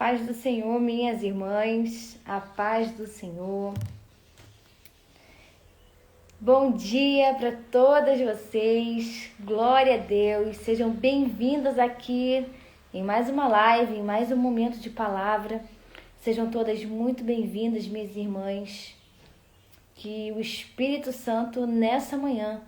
Paz do Senhor, minhas irmãs, a paz do Senhor. Bom dia para todas vocês, glória a Deus, sejam bem-vindas aqui em mais uma live, em mais um momento de palavra. Sejam todas muito bem-vindas, minhas irmãs, que o Espírito Santo nessa manhã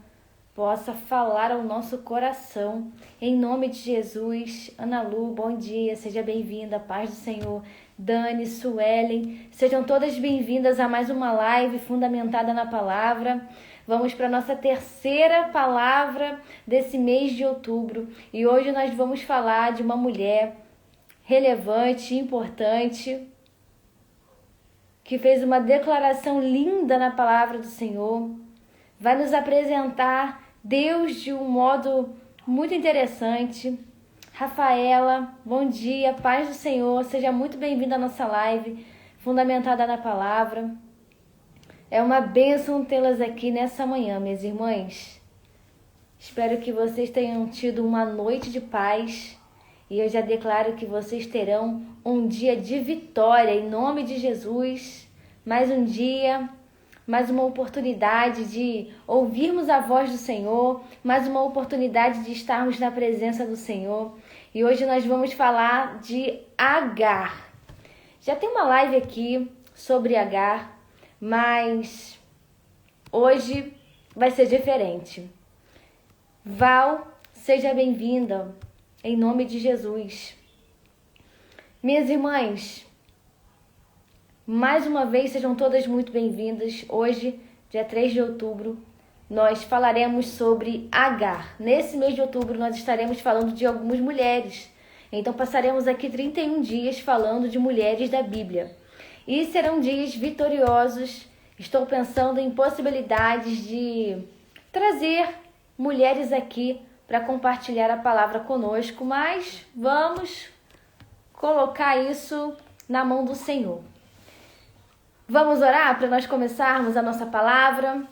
possa falar ao nosso coração, em nome de Jesus. Ana Lu, bom dia, seja bem-vinda, paz do Senhor. Dani, Suelen, sejam todas bem-vindas a mais uma live fundamentada na palavra. Vamos para a nossa terceira palavra desse mês de outubro e hoje nós vamos falar de uma mulher relevante, importante, que fez uma declaração linda na palavra do Senhor. Vai nos apresentar Deus de um modo muito interessante. Rafaela, bom dia, paz do Senhor, seja muito bem-vinda à nossa live, fundamentada na palavra. É uma bênção tê-las aqui nessa manhã, minhas irmãs. Espero que vocês tenham tido uma noite de paz e eu já declaro que vocês terão um dia de vitória, em nome de Jesus. Mais um dia, mais uma oportunidade de ouvirmos a voz do Senhor, mais uma oportunidade de estarmos na presença do Senhor. E hoje nós vamos falar de Agar. Já tem uma live aqui sobre Agar, mas hoje vai ser diferente. Val, seja bem-vinda, em nome de Jesus. Minhas irmãs, mais uma vez, sejam todas muito bem-vindas. Hoje, dia 3 de outubro, nós falaremos sobre Agar. Nesse mês de outubro, nós estaremos falando de algumas mulheres. Então, passaremos aqui 31 dias falando de mulheres da Bíblia. E serão dias vitoriosos. Estou pensando em possibilidades de trazer mulheres aqui para compartilhar a palavra conosco, mas vamos colocar isso na mão do Senhor. Vamos orar para nós começarmos a nossa palavra.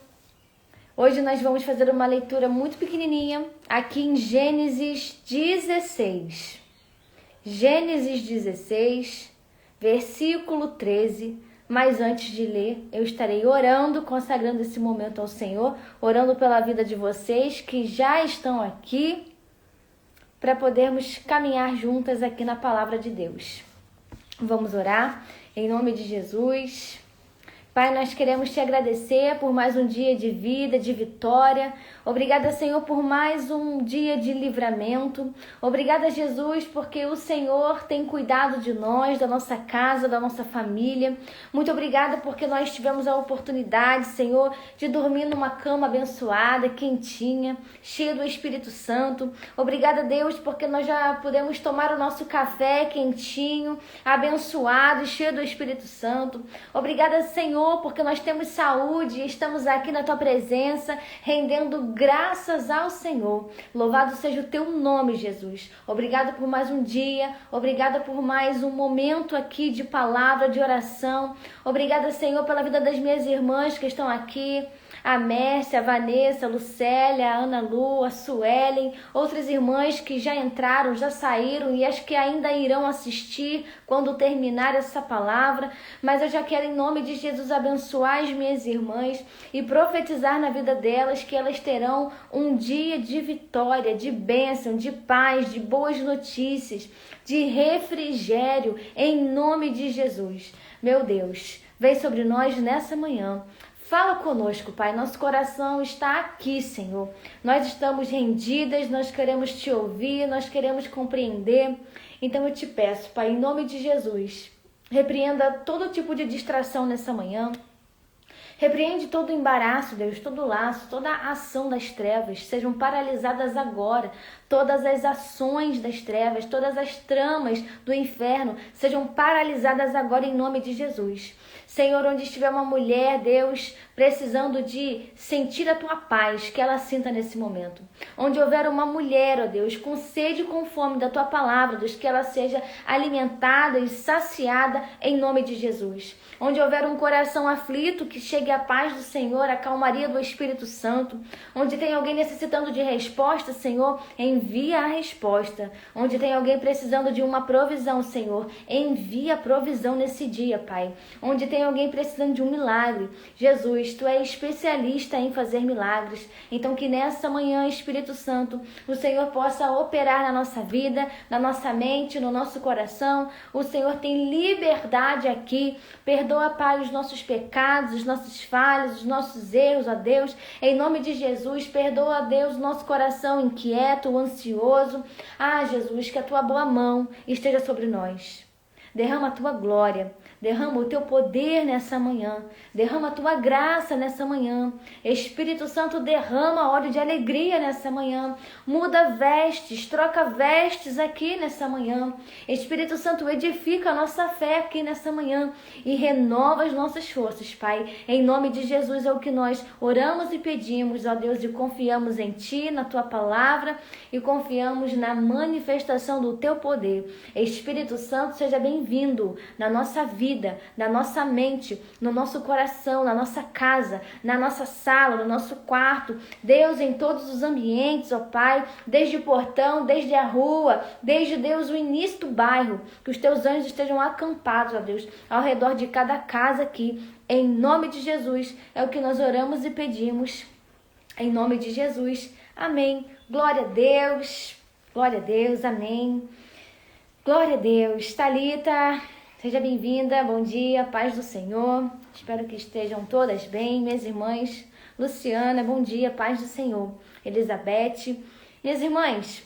Hoje nós vamos fazer uma leitura muito pequenininha aqui em Gênesis 16. Gênesis 16, versículo 13. Mas antes de ler, eu estarei orando, consagrando esse momento ao Senhor, orando pela vida de vocês que já estão aqui, para podermos caminhar juntas aqui na palavra de Deus. Vamos orar em nome de Jesus. Pai, nós queremos te agradecer por mais um dia de vida, de vitória. Obrigada, Senhor, por mais um dia de livramento. Obrigada, Jesus, porque o Senhor tem cuidado de nós, da nossa casa, da nossa família. Muito obrigada porque nós tivemos a oportunidade, Senhor, de dormir numa cama abençoada, quentinha, cheia do Espírito Santo. Obrigada, Deus, porque nós já podemos tomar o nosso café quentinho, abençoado e cheio do Espírito Santo. Obrigada, Senhor, porque nós temos saúde e estamos aqui na Tua presença, rendendo graças ao Senhor. Louvado seja o Teu nome, Jesus. Obrigada por mais um dia, obrigada por mais um momento aqui de palavra, de oração. Obrigada, Senhor, pela vida das minhas irmãs que estão aqui, a Mércia, a Vanessa, a Lucélia, a Ana Lu, a Suelen, outras irmãs que já entraram, já saíram e as que ainda irão assistir quando terminar essa palavra. Mas eu já quero, em nome de Jesus, abençoar as minhas irmãs e profetizar na vida delas que elas terão um dia de vitória, de bênção, de paz, de boas notícias, de refrigério, em nome de Jesus. Meu Deus, vem sobre nós nessa manhã. Fala conosco, Pai. Nosso coração está aqui, Senhor. Nós estamos rendidas, nós queremos te ouvir, nós queremos compreender. Então eu te peço, Pai, em nome de Jesus, repreenda todo tipo de distração nessa manhã. Repreende todo o embaraço, Deus, todo o laço, toda a ação das trevas, sejam paralisadas agora. Todas as ações das trevas, todas as tramas do inferno, sejam paralisadas agora em nome de Jesus. Senhor, onde estiver uma mulher, Deus, precisando de sentir a tua paz, que ela sinta nesse momento. Onde houver uma mulher, ó Deus, com sede e com fome da tua palavra, Deus, que ela seja alimentada e saciada em nome de Jesus. Onde houver um coração aflito, que chegue a paz do Senhor, a calmaria do Espírito Santo. Onde tem alguém necessitando de resposta, Senhor, envia a resposta. Onde tem alguém precisando de uma provisão, Senhor, envia a provisão nesse dia, Pai. Onde tem alguém precisando de um milagre, Jesus, Tu és especialista em fazer milagres. Então que nessa manhã, Espírito Santo, o Senhor possa operar na nossa vida, na nossa mente, no nosso coração. O Senhor tem liberdade aqui. Perdoa, Pai, os nossos pecados, os nossos falhas, os nossos erros, ó Deus. Em nome de Jesus, perdoa, Deus, o nosso coração inquieto, ansioso. Ah, Jesus, que a Tua boa mão esteja sobre nós. Derrama a Tua glória, derrama o Teu poder nessa manhã, derrama a Tua graça nessa manhã. Espírito Santo, derrama óleo de alegria nessa manhã. Muda vestes, troca vestes aqui nessa manhã. Espírito Santo, edifica a nossa fé aqui nessa manhã e renova as nossas forças, Pai. Em nome de Jesus é o que nós oramos e pedimos, ó Deus, e confiamos em Ti, na Tua palavra e confiamos na manifestação do Teu poder. Espírito Santo, seja bem-vindo na nossa vida, na nossa mente, no nosso coração, na nossa casa, na nossa sala, no nosso quarto. Deus, em todos os ambientes, ó Pai, desde o portão, desde a rua, desde, Deus, o início do bairro, que os Teus anjos estejam acampados, ó Deus, ao redor de cada casa aqui. Em nome de Jesus, é o que nós oramos e pedimos. Em nome de Jesus, amém. Glória a Deus, amém. Glória a Deus. Thalita, seja bem-vinda, bom dia, paz do Senhor. Espero que estejam todas bem, minhas irmãs. Luciana, bom dia, paz do Senhor. Elizabeth, minhas irmãs,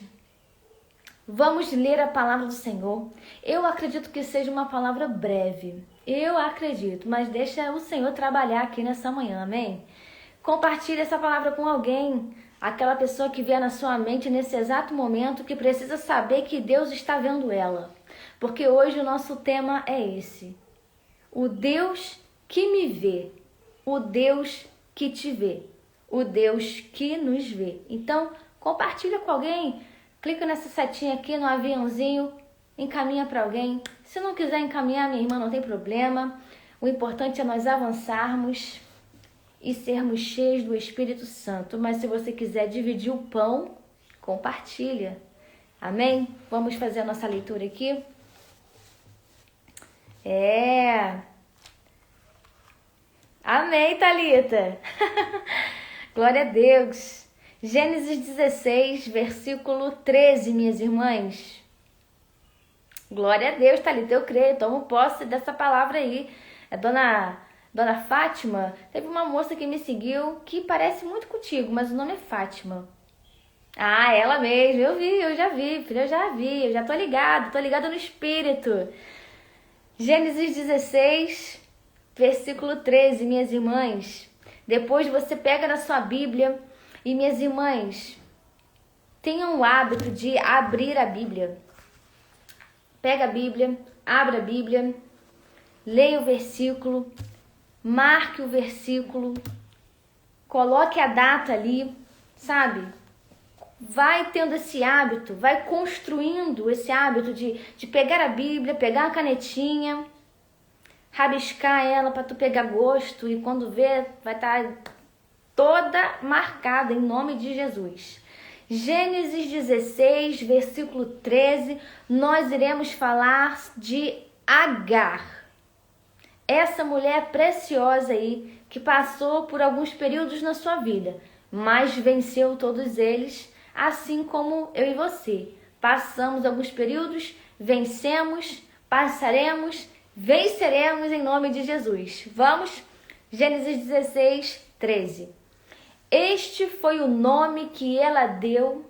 vamos ler a palavra do Senhor. Eu acredito que seja uma palavra breve. Eu acredito, mas deixa o Senhor trabalhar aqui nessa manhã, amém? Compartilhe essa palavra com alguém. Aquela pessoa que vier na sua mente nesse exato momento, que precisa saber que Deus está vendo ela. Porque hoje o nosso tema é esse. O Deus que me vê. O Deus que te vê. O Deus que nos vê. Então, compartilha com alguém. Clica nessa setinha aqui no aviãozinho. Encaminha para alguém. Se não quiser encaminhar, minha irmã, não tem problema. O importante é nós avançarmos e sermos cheios do Espírito Santo. Mas se você quiser dividir o pão, compartilha. Amém? Vamos fazer a nossa leitura aqui. Amém, Thalita. Glória a Deus. Gênesis 16, versículo 13, minhas irmãs. Glória a Deus, Thalita, eu creio. Tomo posse dessa palavra aí. É Dona Fátima, teve uma moça que me seguiu que parece muito contigo, mas o nome é Fátima. Ah, ela mesmo, eu já vi, filha, eu já tô ligada no Espírito. Gênesis 16, versículo 13, minhas irmãs. Depois você pega na sua Bíblia e, minhas irmãs, tenham o hábito de abrir a Bíblia. Pega a Bíblia, abra a Bíblia, leia o versículo, marque o versículo, coloque a data ali, sabe? Vai tendo esse hábito, vai construindo esse hábito de pegar a Bíblia, pegar a canetinha, rabiscar ela para tu pegar gosto e quando ver vai estar toda marcada em nome de Jesus. Gênesis 16, versículo 13, nós iremos falar de Agar. Essa mulher preciosa aí, que passou por alguns períodos na sua vida, mas venceu todos eles, assim como eu e você. Passamos alguns períodos, vencemos, passaremos, venceremos em nome de Jesus. Vamos? Gênesis 16, 13. Este foi o nome que ela deu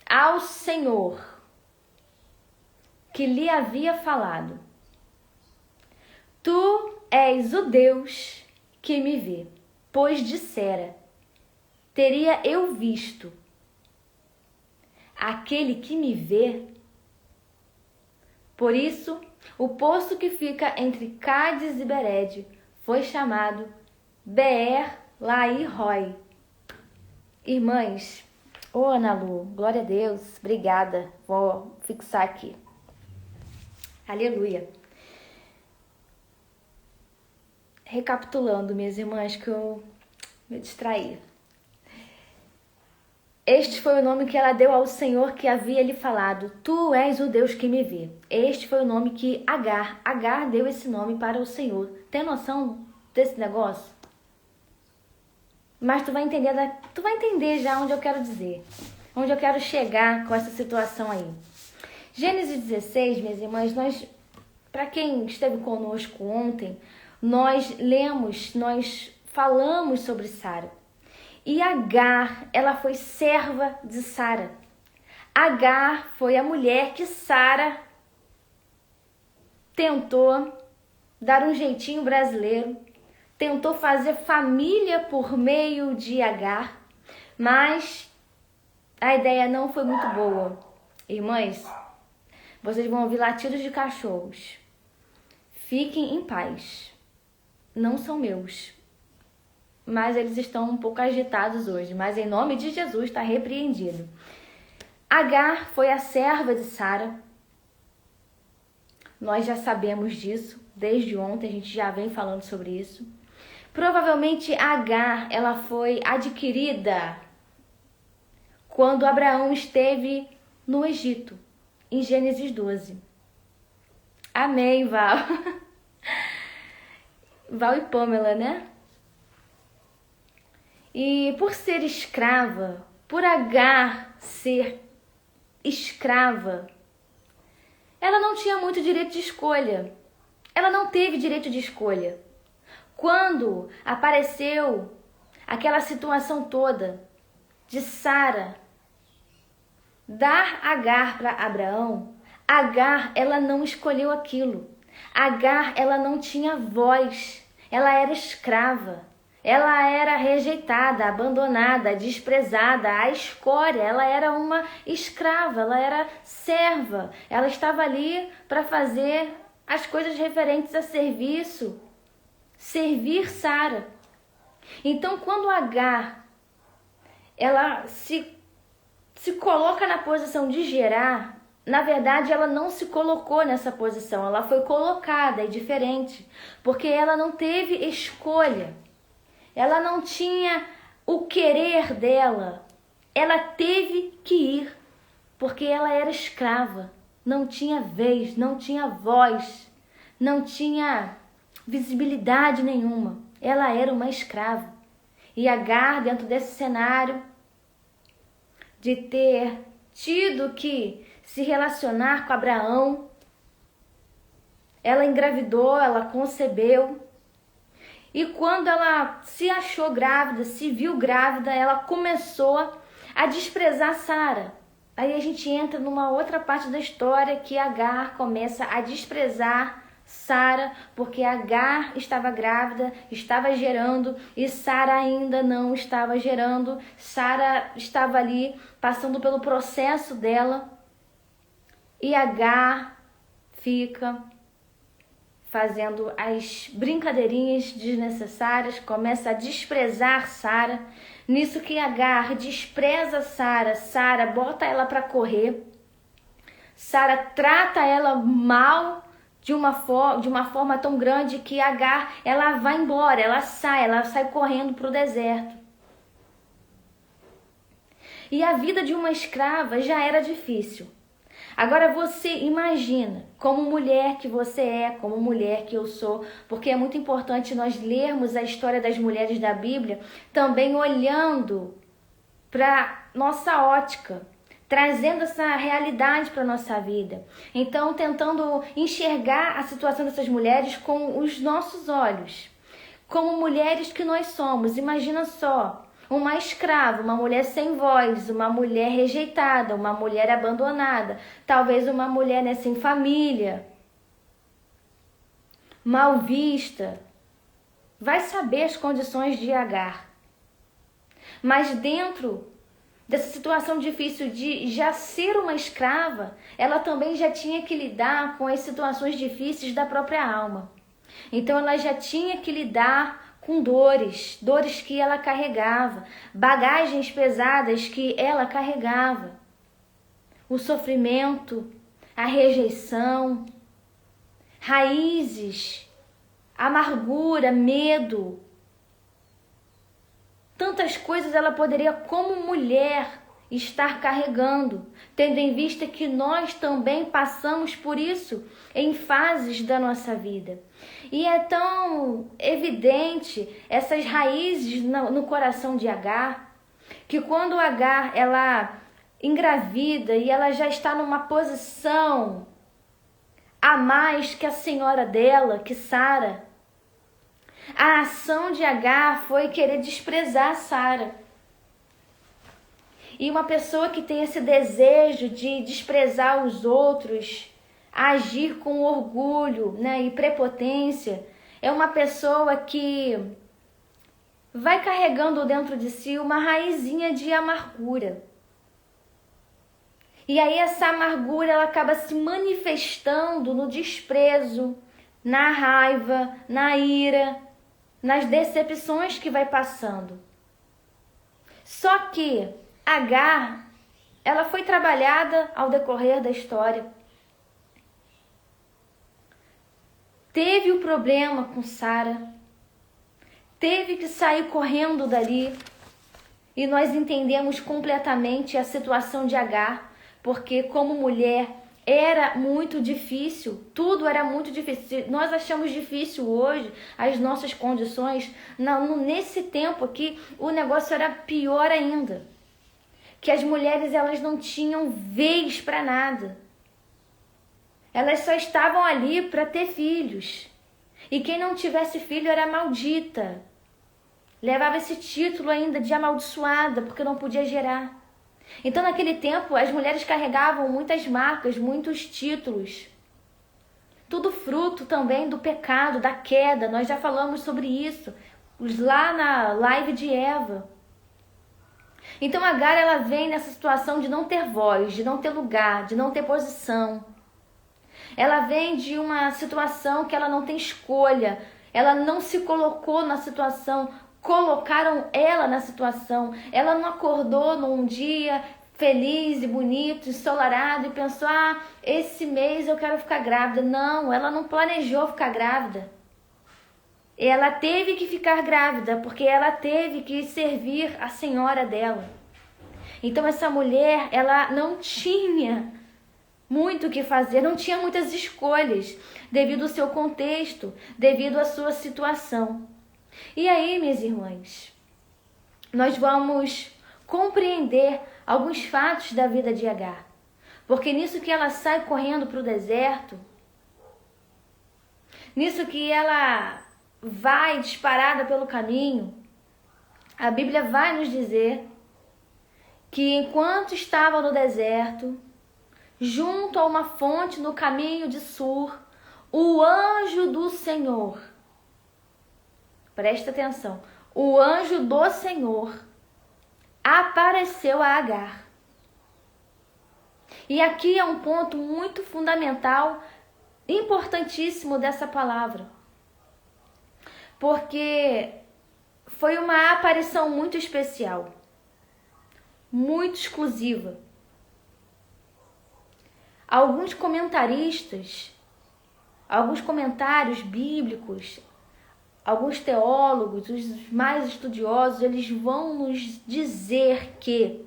ao Senhor, que lhe havia falado. Tu és o Deus que me vê, pois dissera, teria eu visto aquele que me vê. Por isso, o poço que fica entre Cádiz e Bered foi chamado Beer Lahai Roi. Irmãs, ô Ana Lu, glória a Deus, obrigada. Vou fixar aqui. Aleluia. Recapitulando, minhas irmãs, que eu me distraí. Este foi o nome que ela deu ao Senhor que havia lhe falado: Tu és o Deus que me vê. Este foi o nome que Agar deu esse nome para o Senhor. Tem noção desse negócio? Mas tu vai entender já onde eu quero dizer, onde eu quero chegar com essa situação aí. Gênesis 16, minhas irmãs, para quem esteve conosco ontem, nós falamos sobre Sara. E Agar, ela foi serva de Sara. Agar foi a mulher que Sara tentou dar um jeitinho brasileiro, tentou fazer família por meio de Agar, mas a ideia não foi muito boa. Irmãs, vocês vão ouvir latidos de cachorros. Fiquem em paz. Não são meus. Mas eles estão um pouco agitados hoje. Mas em nome de Jesus está repreendido. Agar foi a serva de Sara. Nós já sabemos disso. Desde ontem a gente já vem falando sobre isso. Provavelmente Agar, ela foi adquirida quando Abraão esteve no Egito, em Gênesis 12. Amém, Val. Val e Pamela, né? E por ser escrava, por Agar ser escrava, ela não tinha muito direito de escolha. Ela não teve direito de escolha. Quando apareceu aquela situação toda de Sara dar Agar para Abraão, Agar, ela não escolheu aquilo. Agar, ela não tinha voz. Ela era escrava. Ela era rejeitada, abandonada, desprezada, a escória. Ela era uma escrava, ela era serva. Ela estava ali para fazer as coisas referentes a serviço, servir Sara. Então, quando Agar, ela se coloca na posição de gerar, na verdade, ela não se colocou nessa posição, ela foi colocada, é diferente, porque ela não teve escolha. Ela não tinha o querer dela. Ela teve que ir, porque ela era escrava. Não tinha vez, não tinha voz, não tinha visibilidade nenhuma. Ela era uma escrava. E Agar, dentro desse cenário, de ter tido que se relacionar com Abraão, ela engravidou, ela concebeu. E quando ela se achou grávida, se viu grávida, ela começou a desprezar Sara. Aí a gente entra numa outra parte da história que Agar começa a desprezar Sara, porque Agar estava grávida, estava gerando e Sara ainda não estava gerando. Sara estava ali passando pelo processo dela e Agar fica fazendo as brincadeirinhas desnecessárias, começa a desprezar Sara. Nisso que Agar despreza Sara, Sara bota ela para correr. Sara trata ela mal de uma forma tão grande que Agar, ela vai embora, ela sai correndo para o deserto. E a vida de uma escrava já era difícil. Agora você imagina, como mulher que você é, como mulher que eu sou, porque é muito importante nós lermos a história das mulheres da Bíblia, também olhando para nossa ótica, trazendo essa realidade para a nossa vida. Então, tentando enxergar a situação dessas mulheres com os nossos olhos, como mulheres que nós somos. Imagina só, uma escrava, uma mulher sem voz, uma mulher rejeitada, uma mulher abandonada, talvez uma mulher sem família, mal vista. Vai saber as condições de Agar. Mas dentro dessa situação difícil de já ser uma escrava, ela também já tinha que lidar com as situações difíceis da própria alma. Então ela já tinha que lidar com dores que ela carregava, bagagens pesadas que ela carregava. O sofrimento, a rejeição, raízes, amargura, medo. Tantas coisas ela poderia, como mulher, estar carregando, tendo em vista que nós também passamos por isso em fases da nossa vida. E é tão evidente essas raízes no coração de Agar, que quando Agar ela engravida e ela já está numa posição a mais que a senhora dela, que Sara, a ação de Agar foi querer desprezar Sara. E uma pessoa que tem esse desejo de desprezar os outros, agir com orgulho, né, e prepotência, é uma pessoa que vai carregando dentro de si uma raizinha de amargura. E aí essa amargura ela acaba se manifestando no desprezo, na raiva, na ira, nas decepções que vai passando. Só que Agar, ela foi trabalhada ao decorrer da história. Teve o problema com Sara, teve que sair correndo dali, e nós entendemos completamente a situação de Agar, porque como mulher era muito difícil, tudo era muito difícil. Nós achamos difícil hoje as nossas condições, nesse tempo aqui o negócio era pior ainda, que as mulheres elas não tinham vez para nada. Elas só estavam ali para ter filhos. E quem não tivesse filho era maldita. Levava esse título ainda de amaldiçoada, porque não podia gerar. Então, naquele tempo, as mulheres carregavam muitas marcas, muitos títulos. Tudo fruto também do pecado, da queda. Nós já falamos sobre isso lá na live de Eva. Então, Agar, ela vem nessa situação de não ter voz, de não ter lugar, de não ter posição. Ela vem de uma situação que ela não tem escolha. Ela não se colocou na situação, colocaram ela na situação. Ela não acordou num dia feliz e bonito, ensolarado e pensou, esse mês eu quero ficar grávida. Não, ela não planejou ficar grávida. Ela teve que ficar grávida porque ela teve que servir a senhora dela. Então essa mulher, ela não tinha muito o que fazer, não tinha muitas escolhas, devido ao seu contexto, devido à sua situação. E aí, minhas irmãs, nós vamos compreender alguns fatos da vida de Agar. Porque nisso que ela sai correndo para o deserto, nisso que ela vai disparada pelo caminho, a Bíblia vai nos dizer que enquanto estava no deserto, junto a uma fonte no caminho de Sur, o anjo do Senhor, presta atenção, o anjo do Senhor apareceu a Agar. E aqui é um ponto muito fundamental, importantíssimo dessa palavra, porque foi uma aparição muito especial, muito exclusiva. Alguns comentaristas, alguns comentários bíblicos, alguns teólogos, os mais estudiosos, eles vão nos dizer que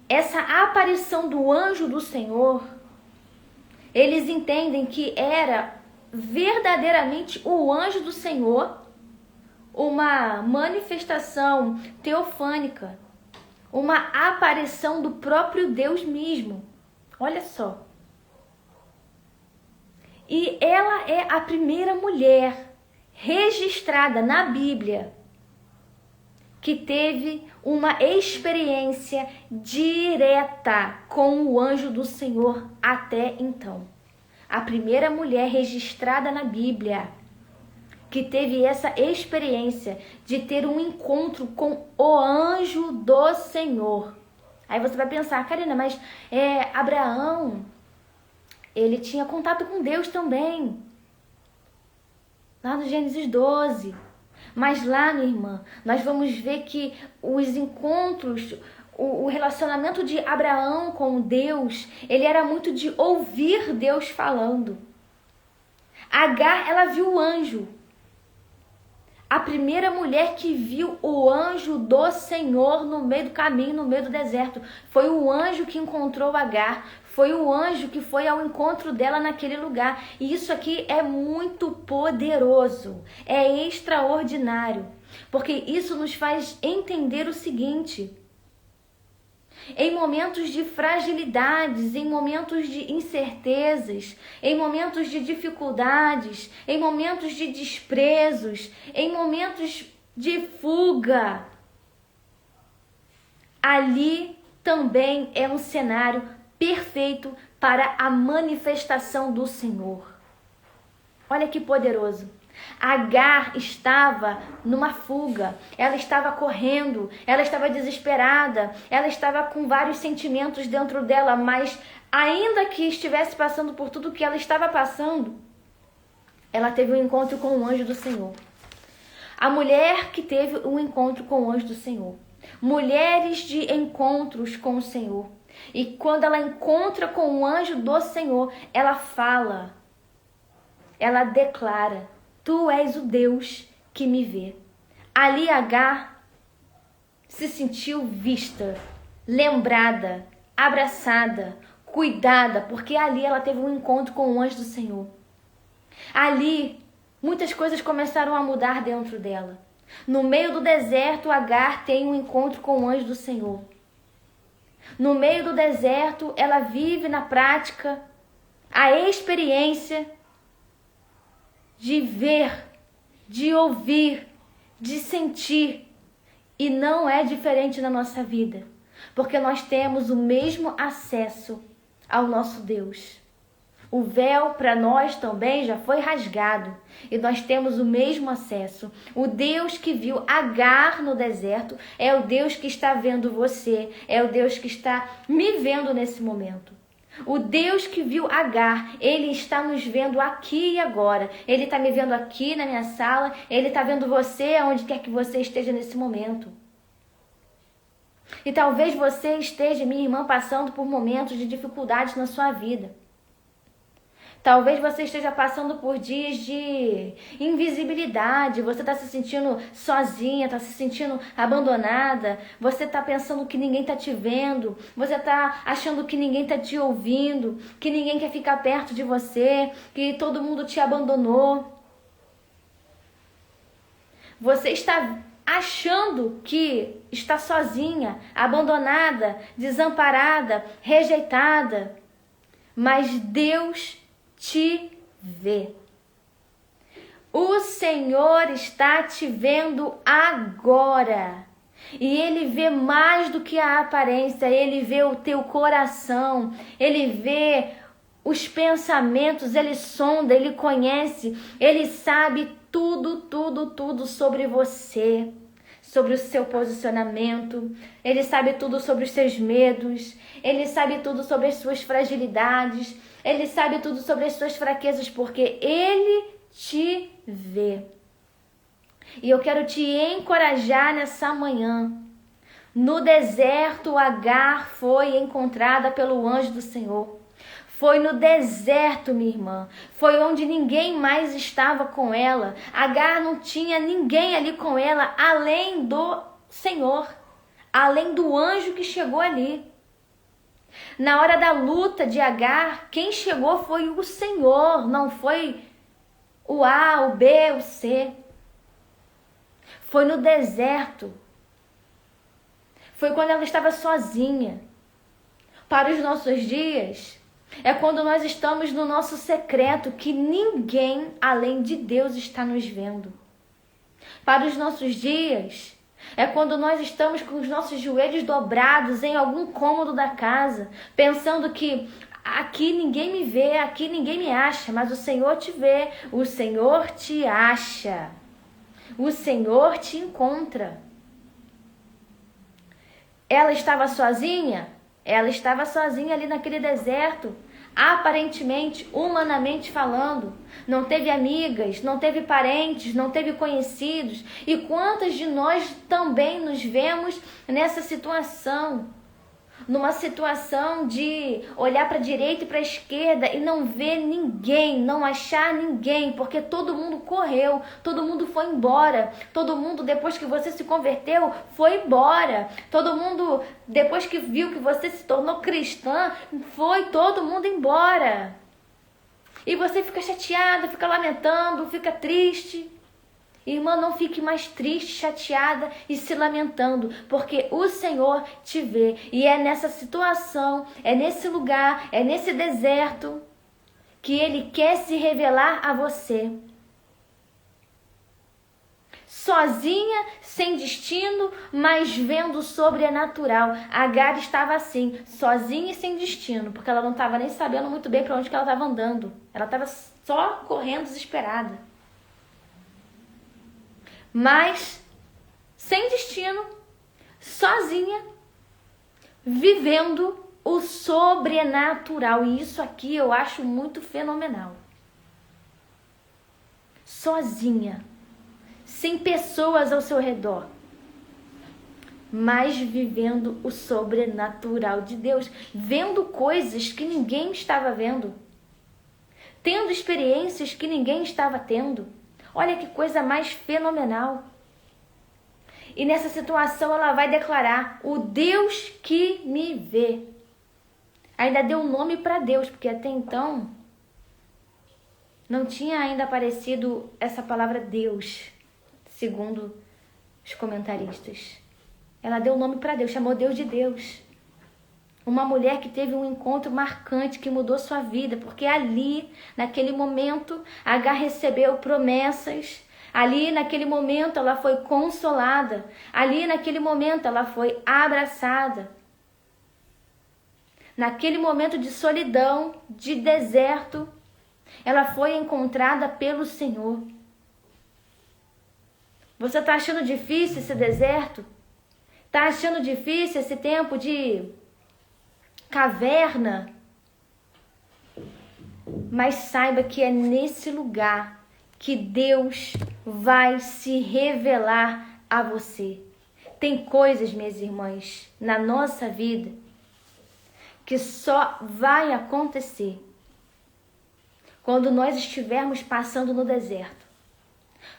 essa aparição do anjo do Senhor, eles entendem que era verdadeiramente o anjo do Senhor, uma manifestação teofânica, uma aparição do próprio Deus mesmo. Olha só. E ela é a primeira mulher registrada na Bíblia que teve uma experiência direta com o anjo do Senhor até então. A primeira mulher registrada na Bíblia que teve essa experiência de ter um encontro com o anjo do Senhor. Aí você vai pensar, Karina, mas Abraão, Ele tinha contato com Deus também. Lá no Gênesis 12. Mas lá, minha irmã, nós vamos ver que os encontros, o relacionamento de Abraão com Deus, ele era muito de ouvir Deus falando. Agar, ela viu o anjo. A primeira mulher que viu o anjo do Senhor no meio do caminho, no meio do deserto. Foi o anjo que encontrou Agar. Foi o anjo que foi ao encontro dela naquele lugar. E isso aqui é muito poderoso. É extraordinário. Porque isso nos faz entender o seguinte: em momentos de fragilidades, em momentos de incertezas, em momentos de dificuldades, em momentos de desprezos, em momentos de fuga, ali também é um cenário perfeito para a manifestação do Senhor. Olha que poderoso. Agar estava numa fuga, ela estava correndo, ela estava desesperada, ela estava com vários sentimentos dentro dela, mas ainda que estivesse passando por tudo que ela estava passando, ela teve um encontro com o anjo do Senhor. A mulher que teve um encontro com o anjo do Senhor. Mulheres de encontros com o Senhor. E quando ela encontra com o anjo do Senhor, ela fala, ela declara: Tu és o Deus que me vê. Ali Agar se sentiu vista, lembrada, abraçada, cuidada, porque ali ela teve um encontro com o anjo do Senhor. Ali, muitas coisas começaram a mudar dentro dela. No meio do deserto, Agar tem um encontro com o anjo do Senhor. No meio do deserto, ela vive na prática a experiência de ver, de ouvir, de sentir. E não é diferente na nossa vida, porque nós temos o mesmo acesso ao nosso Deus. O véu para nós também já foi rasgado e nós temos o mesmo acesso. O Deus que viu Agar no deserto é o Deus que está vendo você, é o Deus que está me vendo nesse momento. O Deus que viu Agar, Ele está nos vendo aqui e agora. Ele está me vendo aqui na minha sala, Ele está vendo você onde quer que você esteja nesse momento. E talvez você esteja, minha irmã, passando por momentos de dificuldades na sua vida. Talvez você esteja passando por dias de invisibilidade, você está se sentindo sozinha, está se sentindo abandonada, você está pensando que ninguém está te vendo, você está achando que ninguém está te ouvindo, que ninguém quer ficar perto de você, que todo mundo te abandonou. Você está achando que está sozinha, abandonada, desamparada, rejeitada, mas Deus te vê. O Senhor está te vendo agora. E Ele vê mais do que a aparência. Ele vê o teu coração. Ele vê os pensamentos. Ele sonda, Ele conhece. Ele sabe tudo sobre você. Sobre o seu posicionamento. Ele sabe tudo sobre os seus medos. Ele sabe tudo sobre as suas fragilidades. Ele sabe tudo sobre as suas fraquezas, porque Ele te vê. E eu quero te encorajar nessa manhã. No deserto, Agar foi encontrada pelo anjo do Senhor. Foi no deserto, minha irmã. Foi onde ninguém mais estava com ela. Agar não tinha ninguém ali com ela, além do Senhor. Além do anjo que chegou ali. Na hora da luta de Agar, quem chegou foi o Senhor, não foi o A, o B, o C. Foi no deserto. Foi quando ela estava sozinha. Para os nossos dias, é quando nós estamos no nosso secreto, que ninguém além de Deus está nos vendo. Para os nossos dias, é quando nós estamos com os nossos joelhos dobrados em algum cômodo da casa, pensando que aqui ninguém me vê, aqui ninguém me acha, mas o Senhor te vê, o Senhor te acha, o Senhor te encontra. Ela estava sozinha? Ela estava sozinha ali naquele deserto. aparentemente, humanamente falando. Não teve amigas, não teve parentes, não teve conhecidos. E quantas de nós também nos vemos nessa situação? Numa situação de olhar para a direita e para a esquerda e não ver ninguém, não achar ninguém, porque todo mundo correu, todo mundo foi embora, todo mundo depois que você se converteu foi embora, todo mundo depois que viu que você se tornou cristã, foi todo mundo embora. E você fica chateada, fica lamentando, fica triste. Irmã, não fique mais triste, chateada e se lamentando, porque o Senhor te vê. E é nessa situação, é nesse lugar, é nesse deserto que Ele quer se revelar a você. Sozinha, sem destino, mas vendo o sobrenatural. Agar estava assim, sozinha e sem destino, porque ela não estava nem sabendo muito bem para onde que ela estava andando. Ela estava só correndo desesperada. Mas sem destino, sozinha, vivendo o sobrenatural. E isso aqui eu acho muito fenomenal. Sozinha, sem pessoas ao seu redor, mas vivendo o sobrenatural de Deus, vendo coisas que ninguém estava vendo, tendo experiências que ninguém estava tendo. Olha que coisa mais fenomenal. E nessa situação ela vai declarar: o Deus que me vê. Ainda deu um nome para Deus, porque até então não tinha ainda aparecido essa palavra Deus, segundo os comentaristas. Ela deu um nome para Deus, chamou Deus de Deus. Uma mulher que teve um encontro marcante que mudou sua vida, porque ali, naquele momento, Agar recebeu promessas. Ali, naquele momento, ela foi consolada. Ali, naquele momento, ela foi abraçada. Naquele momento de solidão, de deserto, ela foi encontrada pelo Senhor. Você está achando difícil esse deserto? Está achando difícil esse tempo de caverna? Mas saiba que é nesse lugar que Deus vai se revelar a você. Tem coisas, minhas irmãs, na nossa vida que só vai acontecer quando nós estivermos passando no deserto.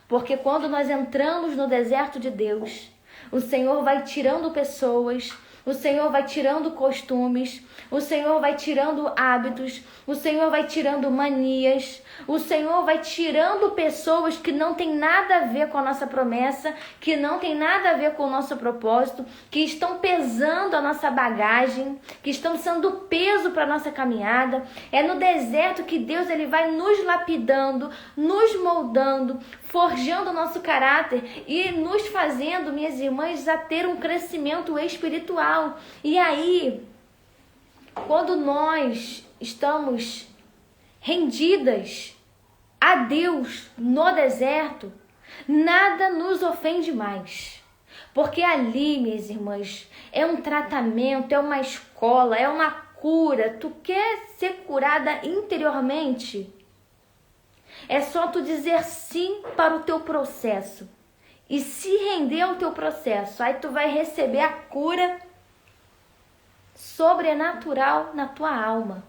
Porque quando nós entramos no deserto de Deus, o Senhor vai tirando pessoas, o Senhor vai tirando costumes, o Senhor vai tirando hábitos, o Senhor vai tirando manias, o Senhor vai tirando pessoas que não tem nada a ver com a nossa promessa, que não tem nada a ver com o nosso propósito, que estão pesando a nossa bagagem, que estão sendo peso para a nossa caminhada. É no deserto que Deus ele vai nos lapidando, nos moldando, forjando o nosso caráter e nos fazendo, minhas irmãs, a ter um crescimento espiritual. E aí, quando nós estamos rendidas a Deus no deserto, nada nos ofende mais. Porque ali, minhas irmãs, é um tratamento, é uma escola, é uma cura. Tu quer ser curada interiormente? É só tu dizer sim para o teu processo e se render ao teu processo. Aí tu vai receber a cura sobrenatural na tua alma.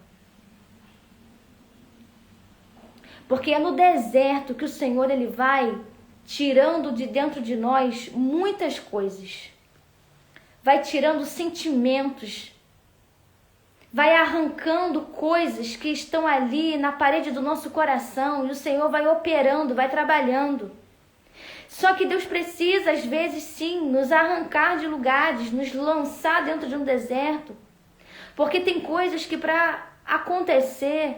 Porque é no deserto que o Senhor ele vai tirando de dentro de nós muitas coisas. Vai tirando sentimentos. Vai arrancando coisas que estão ali na parede do nosso coração. E o Senhor vai operando, vai trabalhando. Só que Deus precisa, às vezes, sim, nos arrancar de lugares, nos lançar dentro de um deserto. Porque tem coisas que para acontecer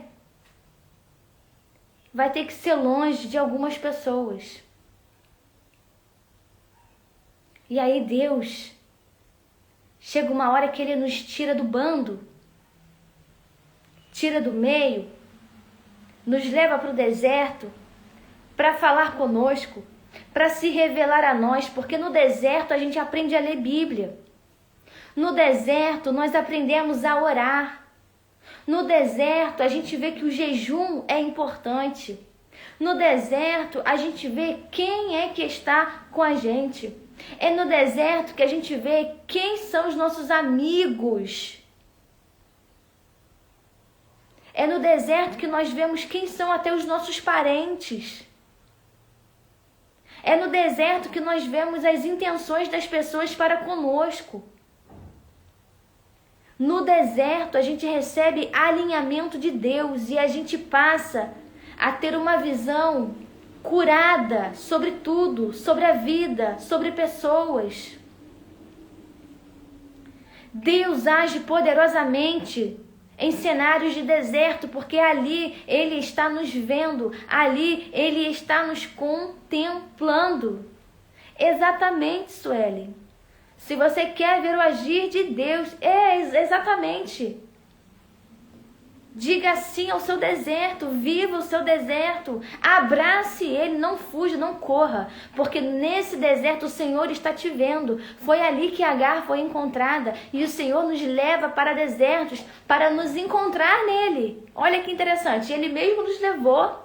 vai ter que ser longe de algumas pessoas. E aí Deus, chega uma hora que Ele nos tira do bando, tira do meio, nos leva para o deserto para falar conosco, para se revelar a nós, porque no deserto a gente aprende a ler Bíblia. No deserto nós aprendemos a orar. No deserto, a gente vê que o jejum é importante. No deserto, a gente vê quem é que está com a gente. É no deserto que a gente vê quem são os nossos amigos. É no deserto que nós vemos quem são até os nossos parentes. É no deserto que nós vemos as intenções das pessoas para conosco. No deserto, a gente recebe alinhamento de Deus e a gente passa a ter uma visão curada sobre tudo, sobre a vida, sobre pessoas. Deus age poderosamente em cenários de deserto, porque ali Ele está nos vendo, ali Ele está nos contemplando. Exatamente, Sueli. Se você quer ver o agir de Deus, exatamente. Diga sim ao seu deserto, viva o seu deserto, abrace ele, não fuja, não corra, porque nesse deserto o Senhor está te vendo. Foi ali que Agar foi encontrada e o Senhor nos leva para desertos para nos encontrar nele. Olha que interessante, ele mesmo nos levou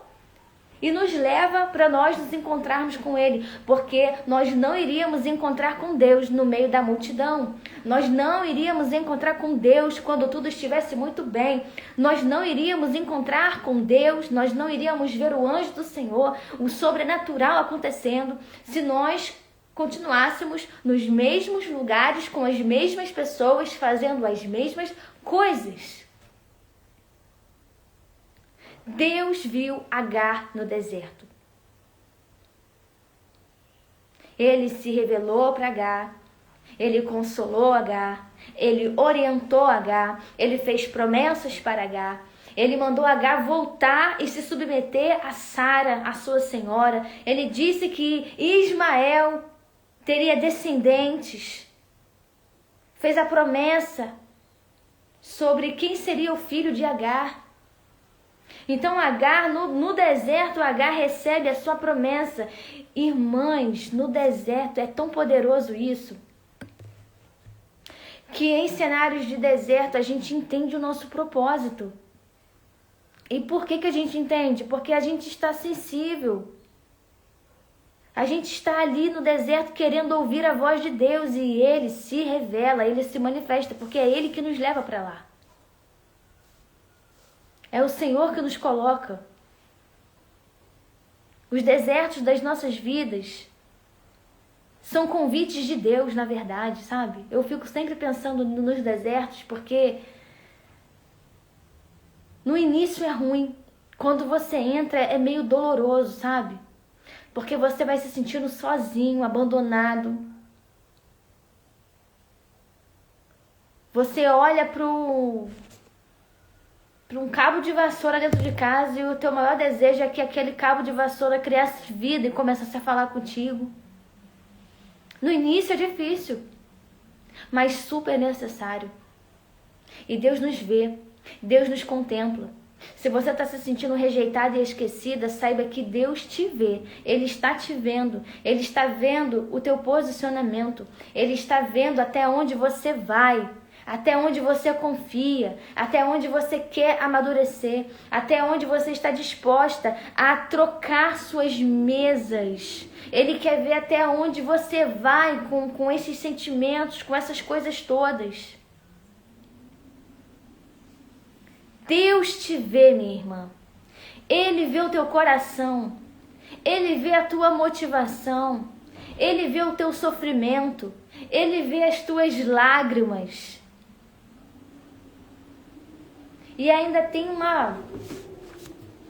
e nos leva para nós nos encontrarmos com Ele, porque nós não iríamos encontrar com Deus no meio da multidão. Nós não iríamos encontrar com Deus quando tudo estivesse muito bem. Nós não iríamos encontrar com Deus, nós não iríamos ver o anjo do Senhor, o sobrenatural acontecendo, se nós continuássemos nos mesmos lugares, com as mesmas pessoas, fazendo as mesmas coisas. Deus viu Agar no deserto. Ele se revelou para Agar, ele consolou Agar, ele orientou Agar, ele fez promessas para Agar, ele mandou Agar voltar e se submeter a Sara, a sua senhora. Ele disse que Ismael teria descendentes, fez a promessa sobre quem seria o filho de Agar. Então Agar, no deserto, Agar recebe a sua promessa. Irmãs, no deserto é tão poderoso isso, que em cenários de deserto a gente entende o nosso propósito. E por que a gente entende? Porque a gente está sensível. A gente está ali no deserto querendo ouvir a voz de Deus e Ele se revela, Ele se manifesta, porque é Ele que nos leva para lá. É o Senhor que nos coloca. Os desertos das nossas vidas são convites de Deus, na verdade, sabe? Eu fico sempre pensando nos desertos, porque no início é ruim. Quando você entra é meio doloroso, sabe? Porque você vai se sentindo sozinho, abandonado. Você olha para um cabo de vassoura dentro de casa e o teu maior desejo é que aquele cabo de vassoura criasse vida e começasse a falar contigo. No início é difícil, mas super necessário. E Deus nos vê, Deus nos contempla. Se você está se sentindo rejeitada e esquecida, saiba que Deus te vê. Ele está te vendo. Ele está vendo o teu posicionamento. Ele está vendo até onde você vai. Até onde você confia, até onde você quer amadurecer, até onde você está disposta a trocar suas mesas. Ele quer ver até onde você vai com esses sentimentos, com essas coisas todas. Deus te vê, minha irmã. Ele vê o teu coração. Ele vê a tua motivação. Ele vê o teu sofrimento. Ele vê as tuas lágrimas. E ainda tem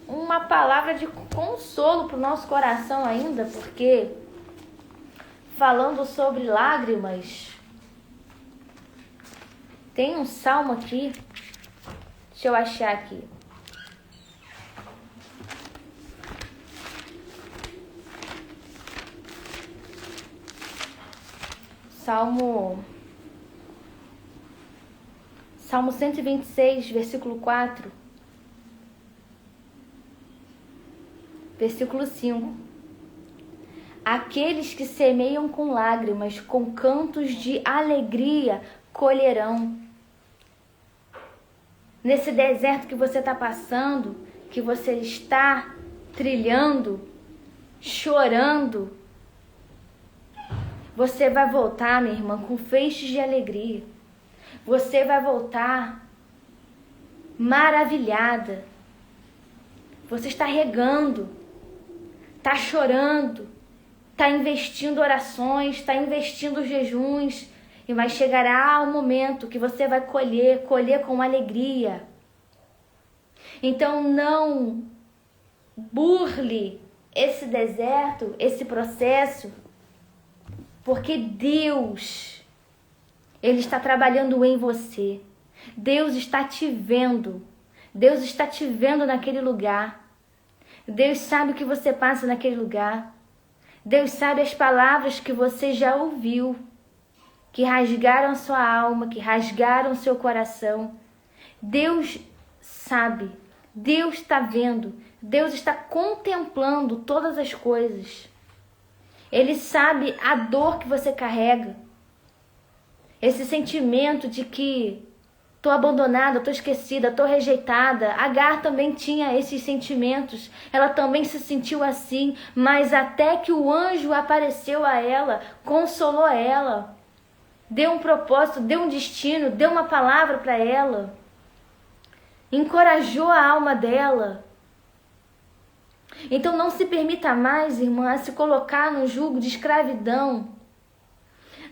uma palavra de consolo para o nosso coração ainda, porque falando sobre lágrimas, tem um salmo aqui, deixa eu achar aqui. Salmo 126, versículo 4, versículo 5. Aqueles que semeiam com lágrimas, com cantos de alegria, colherão. nesse deserto que você está passando, que você está trilhando, chorando, você vai voltar, minha irmã, com feixes de alegria. Você vai voltar maravilhada. Você está regando, está chorando, está investindo orações, está investindo jejuns, e mas chegará o momento que você vai colher com alegria. Então não burle esse deserto, esse processo, porque Deus, Ele está trabalhando em você. Deus está te vendo. Deus está te vendo naquele lugar. Deus sabe o que você passa naquele lugar. Deus sabe as palavras que você já ouviu, que rasgaram sua alma, que rasgaram seu coração. Deus sabe. Deus está vendo. Deus está contemplando todas as coisas. Ele sabe a dor que você carrega. Esse sentimento de que estou abandonada, estou esquecida, estou rejeitada. Agar também tinha esses sentimentos. Ela também se sentiu assim, mas até que o anjo apareceu a ela, consolou ela, deu um propósito, deu um destino, deu uma palavra para ela, encorajou a alma dela. Então não se permita mais, irmã, a se colocar no jugo de escravidão.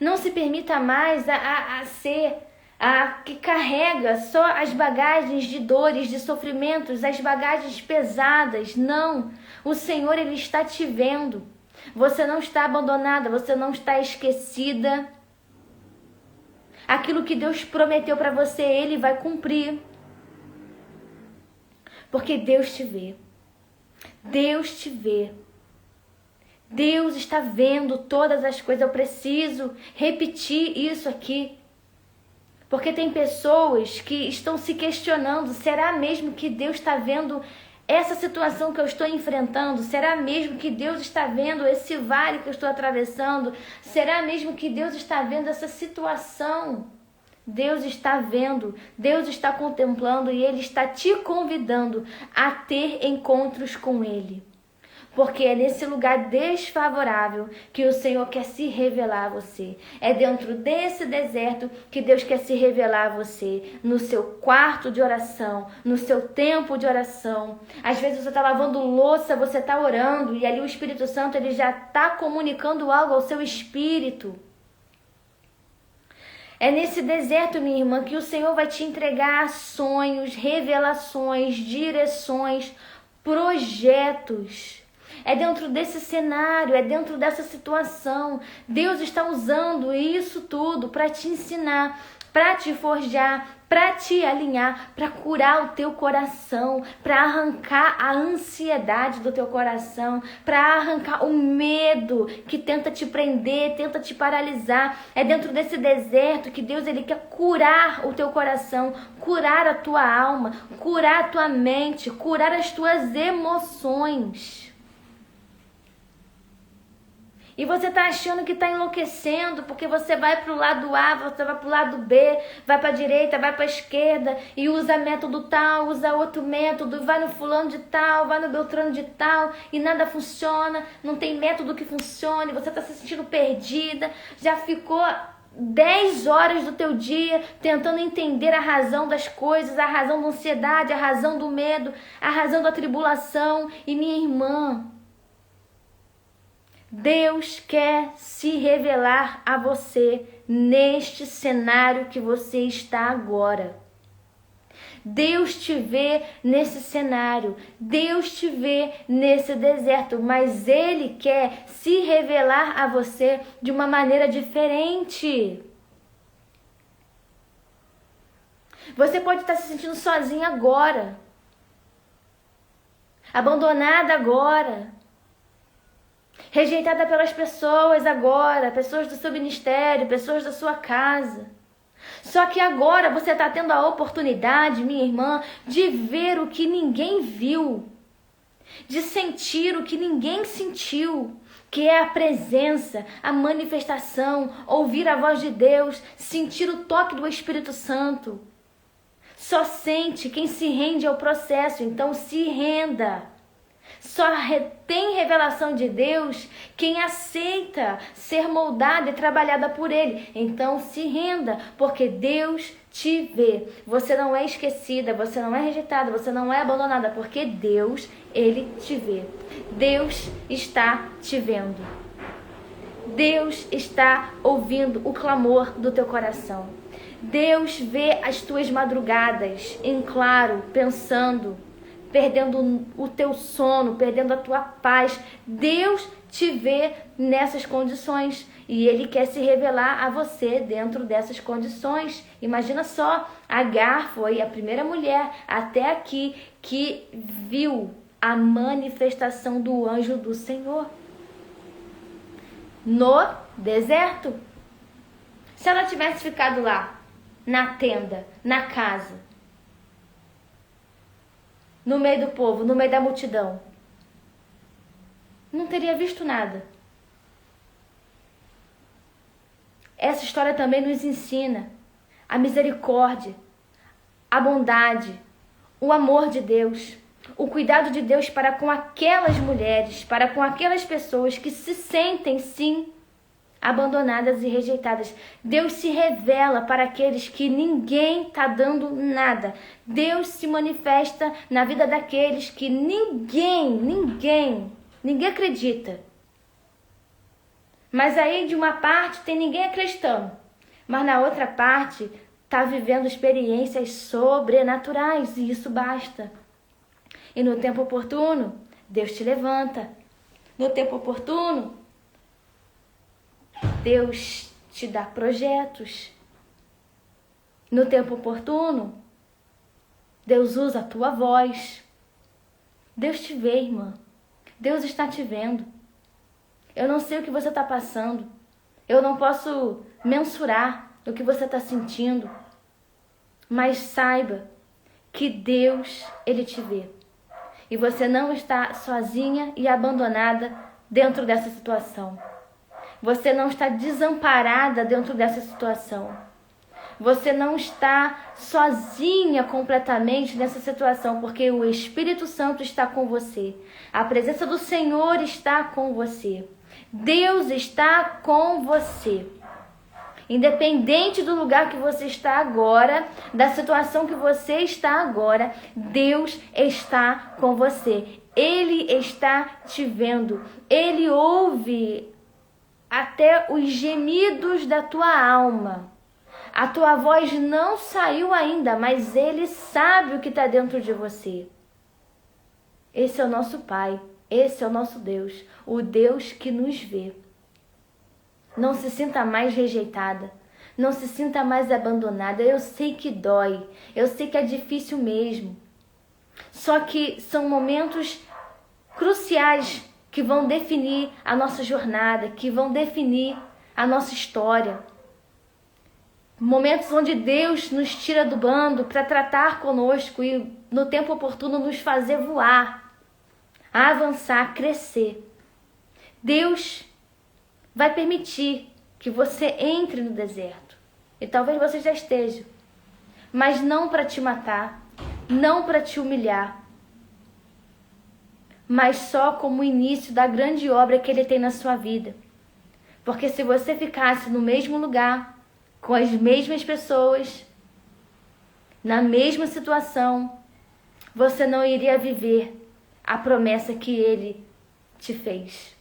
Não se permita mais a ser a que carrega só as bagagens de dores, de sofrimentos, as bagagens pesadas. Não, o Senhor, Ele está te vendo. Você não está abandonada, você não está esquecida. Aquilo que Deus prometeu para você, Ele vai cumprir. Porque Deus te vê. Deus te vê. Deus está vendo todas as coisas. Eu preciso repetir isso aqui. Porque tem pessoas que estão se questionando, será mesmo que Deus está vendo essa situação que eu estou enfrentando? Será mesmo que Deus está vendo esse vale que eu estou atravessando? Será mesmo que Deus está vendo essa situação? Deus está vendo, Deus está contemplando e Ele está te convidando a ter encontros com Ele. Porque é nesse lugar desfavorável que o Senhor quer se revelar a você. É dentro desse deserto que Deus quer se revelar a você. No seu quarto de oração, no seu tempo de oração. Às vezes você está lavando louça, você está orando e ali o Espírito Santo ele já está comunicando algo ao seu espírito. É nesse deserto, minha irmã, que o Senhor vai te entregar sonhos, revelações, direções, projetos. É dentro desse cenário, é dentro dessa situação. Deus está usando isso tudo para te ensinar, para te forjar, para te alinhar, para curar o teu coração, para arrancar a ansiedade do teu coração, para arrancar o medo que tenta te prender, tenta te paralisar. É dentro desse deserto que Deus ele quer curar o teu coração, curar a tua alma, curar a tua mente, curar as tuas emoções. E você está achando que está enlouquecendo porque você vai para o lado A, você vai para o lado B, vai para a direita, vai para a esquerda e usa método tal, usa outro método, vai no fulano de tal, vai no beltrano de tal e nada funciona, não tem método que funcione, você está se sentindo perdida, já ficou 10 horas do teu dia tentando entender a razão das coisas, a razão da ansiedade, a razão do medo, a razão da tribulação. E minha irmã, Deus quer se revelar a você neste cenário que você está agora. Deus te vê nesse cenário, Deus te vê nesse deserto, mas Ele quer se revelar a você de uma maneira diferente. Você pode estar se sentindo sozinha agora, abandonada agora, rejeitada pelas pessoas agora, pessoas do seu ministério, pessoas da sua casa. Só que agora você está tendo a oportunidade, minha irmã, de ver o que ninguém viu, de sentir o que ninguém sentiu, que é a presença, a manifestação, ouvir a voz de Deus, sentir o toque do Espírito Santo. só sente quem se rende ao processo. Então se renda. Só tem revelação de Deus quem aceita ser moldada e trabalhada por Ele. Então se renda, porque Deus te vê. Você não é esquecida, você não é rejeitada, você não é abandonada, porque Deus, Ele te vê. Deus está te vendo. Deus está ouvindo o clamor do teu coração. Deus vê as tuas madrugadas em claro, pensando, perdendo o teu sono, perdendo a tua paz. Deus te vê nessas condições e Ele quer se revelar a você dentro dessas condições. Imagina só, Agar foi a primeira mulher até aqui que viu a manifestação do anjo do Senhor no deserto. Se ela tivesse ficado lá, na tenda, na casa, no meio do povo, no meio da multidão, não teria visto nada. Essa história também nos ensina a misericórdia, a bondade, o amor de Deus, o cuidado de Deus para com aquelas mulheres, para com aquelas pessoas que se sentem, sim, abandonadas e rejeitadas. Deus se revela para aqueles que ninguém está dando nada. Deus se manifesta na vida daqueles que ninguém acredita. Mas aí de uma parte tem ninguém acreditando, mas na outra parte está vivendo experiências sobrenaturais e isso basta. E no tempo oportuno, Deus te levanta. No tempo oportuno, Deus te dá projetos. No tempo oportuno, Deus usa a tua voz. Deus te vê, irmã. Deus está te vendo. Eu não sei o que você está passando. Eu não posso mensurar o que você está sentindo. Mas saiba que Deus, Ele te vê. E você não está sozinha e abandonada dentro dessa situação. Você não está desamparada dentro dessa situação. Você não está sozinha completamente nessa situação, porque o Espírito Santo está com você. A presença do Senhor está com você. Deus está com você. Independente do lugar que você está agora, da situação que você está agora, Deus está com você. Ele está te vendo. Ele ouve até os gemidos da tua alma. A tua voz não saiu ainda, mas Ele sabe o que está dentro de você. Esse é o nosso Pai, esse é o nosso Deus, o Deus que nos vê. Não se sinta mais rejeitada, não se sinta mais abandonada. Eu sei que dói, eu sei que é difícil mesmo. Só que são momentos cruciais que vão definir a nossa jornada, que vão definir a nossa história. Momentos onde Deus nos tira do bando para tratar conosco e no tempo oportuno nos fazer voar, avançar, crescer. Deus vai permitir que você entre no deserto. E talvez você já esteja. Mas não para te matar, não para te humilhar, mas só como o início da grande obra que Ele tem na sua vida. Porque se você ficasse no mesmo lugar, com as mesmas pessoas, na mesma situação, você não iria viver a promessa que Ele te fez.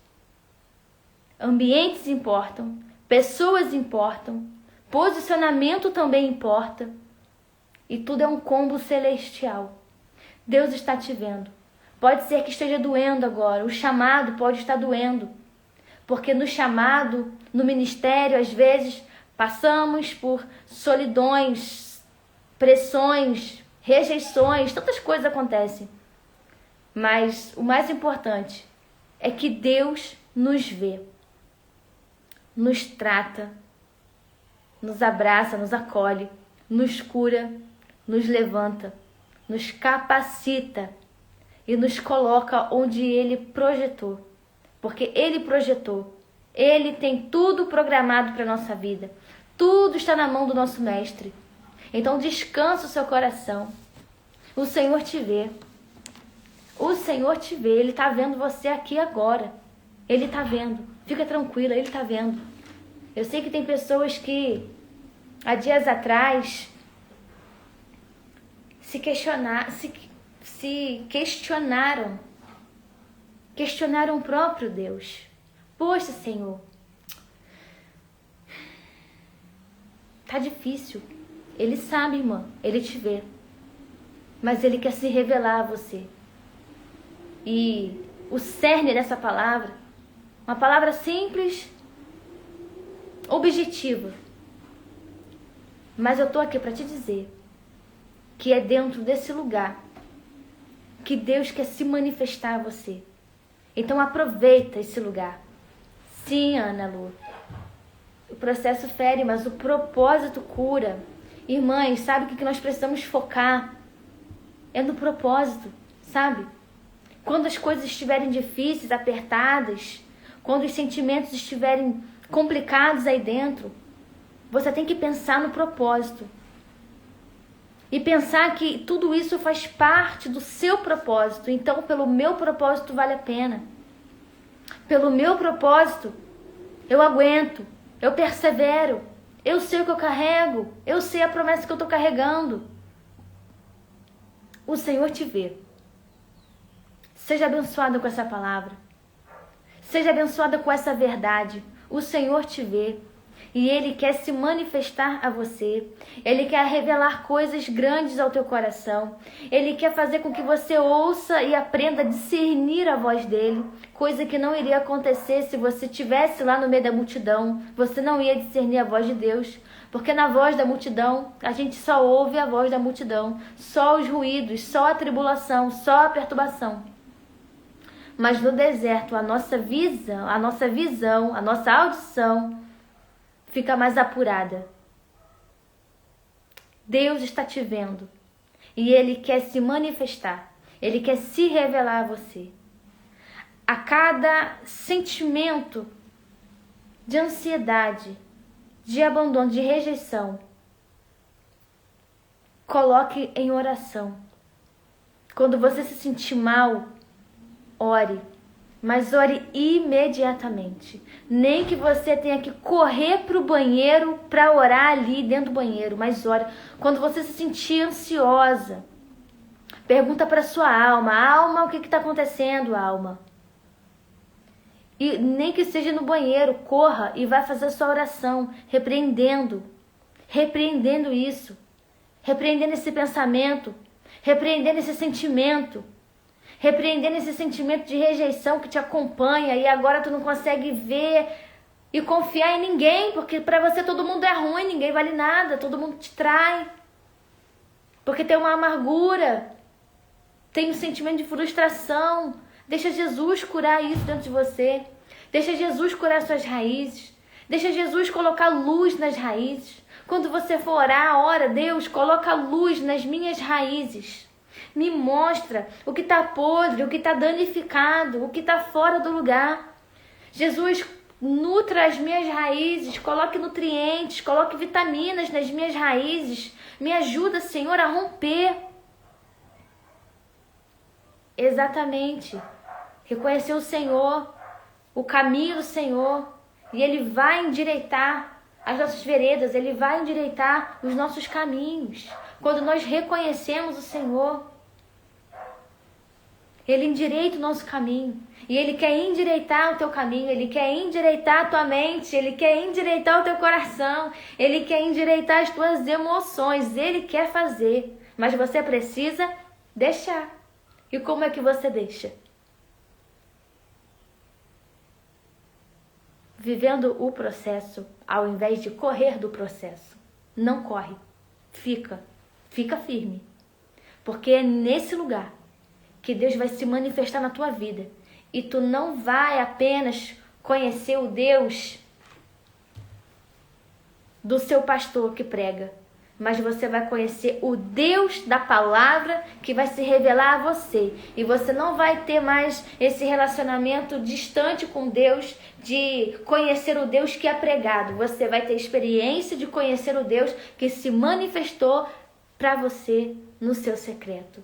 Ambientes importam, pessoas importam, posicionamento também importa, e tudo é um combo celestial. Deus está te vendo. Pode ser que esteja doendo agora, o chamado pode estar doendo, porque no chamado, no ministério, às vezes, passamos por solidões, pressões, rejeições, tantas coisas acontecem. Mas o mais importante é que Deus nos vê, nos trata, nos abraça, nos acolhe, nos cura, nos levanta, nos capacita e nos coloca onde Ele projetou. Porque Ele projetou. Ele tem tudo programado para a nossa vida. Tudo está na mão do nosso Mestre. Então descansa o seu coração. O Senhor te vê. O Senhor te vê. Ele está vendo você aqui agora. Ele está vendo. Fica tranquila, Ele está vendo. Eu sei que tem pessoas que há dias atrás se questionaram o próprio Deus. Poxa, Senhor, tá difícil. Ele sabe, irmã, Ele te vê. Mas Ele quer se revelar a você. E o cerne dessa palavra, uma palavra simples, objetiva. Mas eu tô aqui para te dizer que é dentro desse lugar que Deus quer se manifestar a você. Então aproveita esse lugar. Sim, Ana Lu, o processo fere, mas o propósito cura. Irmãs, sabe o que nós precisamos focar? É no propósito, sabe? Quando as coisas estiverem difíceis, apertadas, quando os sentimentos estiverem complicados aí dentro, você tem que pensar no propósito. E pensar que tudo isso faz parte do seu propósito. Então, pelo meu propósito vale a pena. Pelo meu propósito, eu aguento, eu persevero, eu sei o que eu carrego, eu sei a promessa que eu estou carregando. O Senhor te vê. Seja abençoada com essa palavra. Seja abençoada com essa verdade. O Senhor te vê. E Ele quer se manifestar a você. Ele quer revelar coisas grandes ao teu coração. Ele quer fazer com que você ouça e aprenda a discernir a voz dEle. Coisa que não iria acontecer se você estivesse lá no meio da multidão. Você não ia discernir a voz de Deus. Porque na voz da multidão, a gente só ouve a voz da multidão. Só os ruídos, só a tribulação, só a perturbação. Mas no deserto, a nossa visão, a nossa audição fica mais apurada. Deus está te vendo e Ele quer se manifestar. Ele quer se revelar a você. A cada sentimento de ansiedade, de abandono, de rejeição, coloque em oração. Quando você se sentir mal, ore. Mas ore imediatamente. Nem que você tenha que correr para o banheiro para orar ali dentro do banheiro. Mas ore. Quando você se sentir ansiosa, pergunta para sua alma. Alma, o que está acontecendo, alma? E nem que seja no banheiro, corra e vai fazer a sua oração. Repreendendo isso. Repreendendo esse pensamento. Repreendendo esse sentimento. Repreendendo esse sentimento de rejeição que te acompanha e agora tu não consegue ver e confiar em ninguém, porque para você todo mundo é ruim, ninguém vale nada, todo mundo te trai. Porque tem uma amargura, tem um sentimento de frustração. Deixa Jesus curar isso dentro de você. Deixa Jesus curar suas raízes. Deixa Jesus colocar luz nas raízes. Quando você for orar, ora, Deus, coloca luz nas minhas raízes. Me mostra o que está podre, o que está danificado, o que está fora do lugar. Jesus, nutra as minhas raízes, coloque nutrientes, coloque vitaminas nas minhas raízes. Me ajuda, Senhor, a romper. Exatamente. Reconhecer o Senhor, o caminho do Senhor. E Ele vai endireitar as nossas veredas, Ele vai endireitar os nossos caminhos. Quando nós reconhecemos o Senhor, Ele endireita o nosso caminho. E Ele quer endireitar o teu caminho. Ele quer endireitar a tua mente. Ele quer endireitar o teu coração. Ele quer endireitar as tuas emoções. Ele quer fazer. Mas você precisa deixar. E como é que você deixa? Vivendo o processo ao invés de correr do processo. Não corre. Fica firme. Porque é nesse lugar que Deus vai se manifestar na tua vida. E tu não vai apenas conhecer o Deus do seu pastor que prega. mas você vai conhecer o Deus da palavra que vai se revelar a você. E você não vai ter mais esse relacionamento distante com Deus, de conhecer o Deus que é pregado. Você vai ter experiência de conhecer o Deus que se manifestou para você no seu secreto.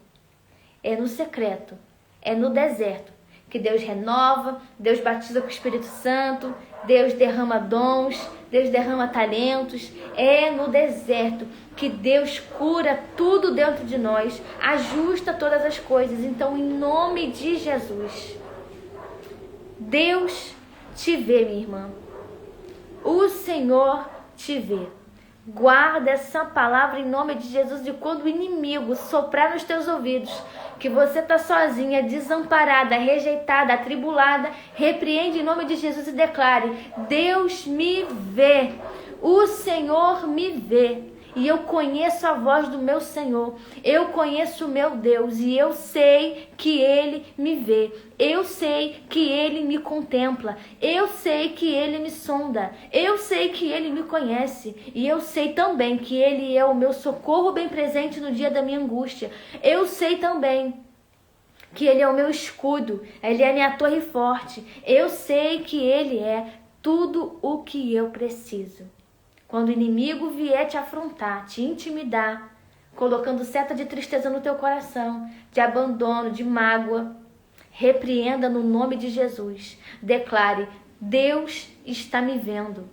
É no secreto, é no deserto que Deus renova, Deus batiza com o Espírito Santo, Deus derrama dons, Deus derrama talentos. É no deserto que Deus cura tudo dentro de nós, ajusta todas as coisas. Então, em nome de Jesus, Deus te vê, minha irmã. O Senhor te vê. Guarda essa palavra em nome de Jesus, de quando o inimigo soprar nos teus ouvidos que você está sozinha, desamparada, rejeitada, atribulada, repreende em nome de Jesus e declare: Deus me vê, o Senhor me vê. E eu conheço a voz do meu Senhor, eu conheço o meu Deus e eu sei que Ele me vê, eu sei que Ele me contempla, eu sei que Ele me sonda, eu sei que Ele me conhece e eu sei também que Ele é o meu socorro bem presente no dia da minha angústia. Eu sei também que Ele é o meu escudo, Ele é a minha torre forte, eu sei que Ele é tudo o que eu preciso. Quando o inimigo vier te afrontar, te intimidar, colocando seta de tristeza no teu coração, de abandono, de mágoa, repreenda no nome de Jesus. Declare: Deus está me vendo.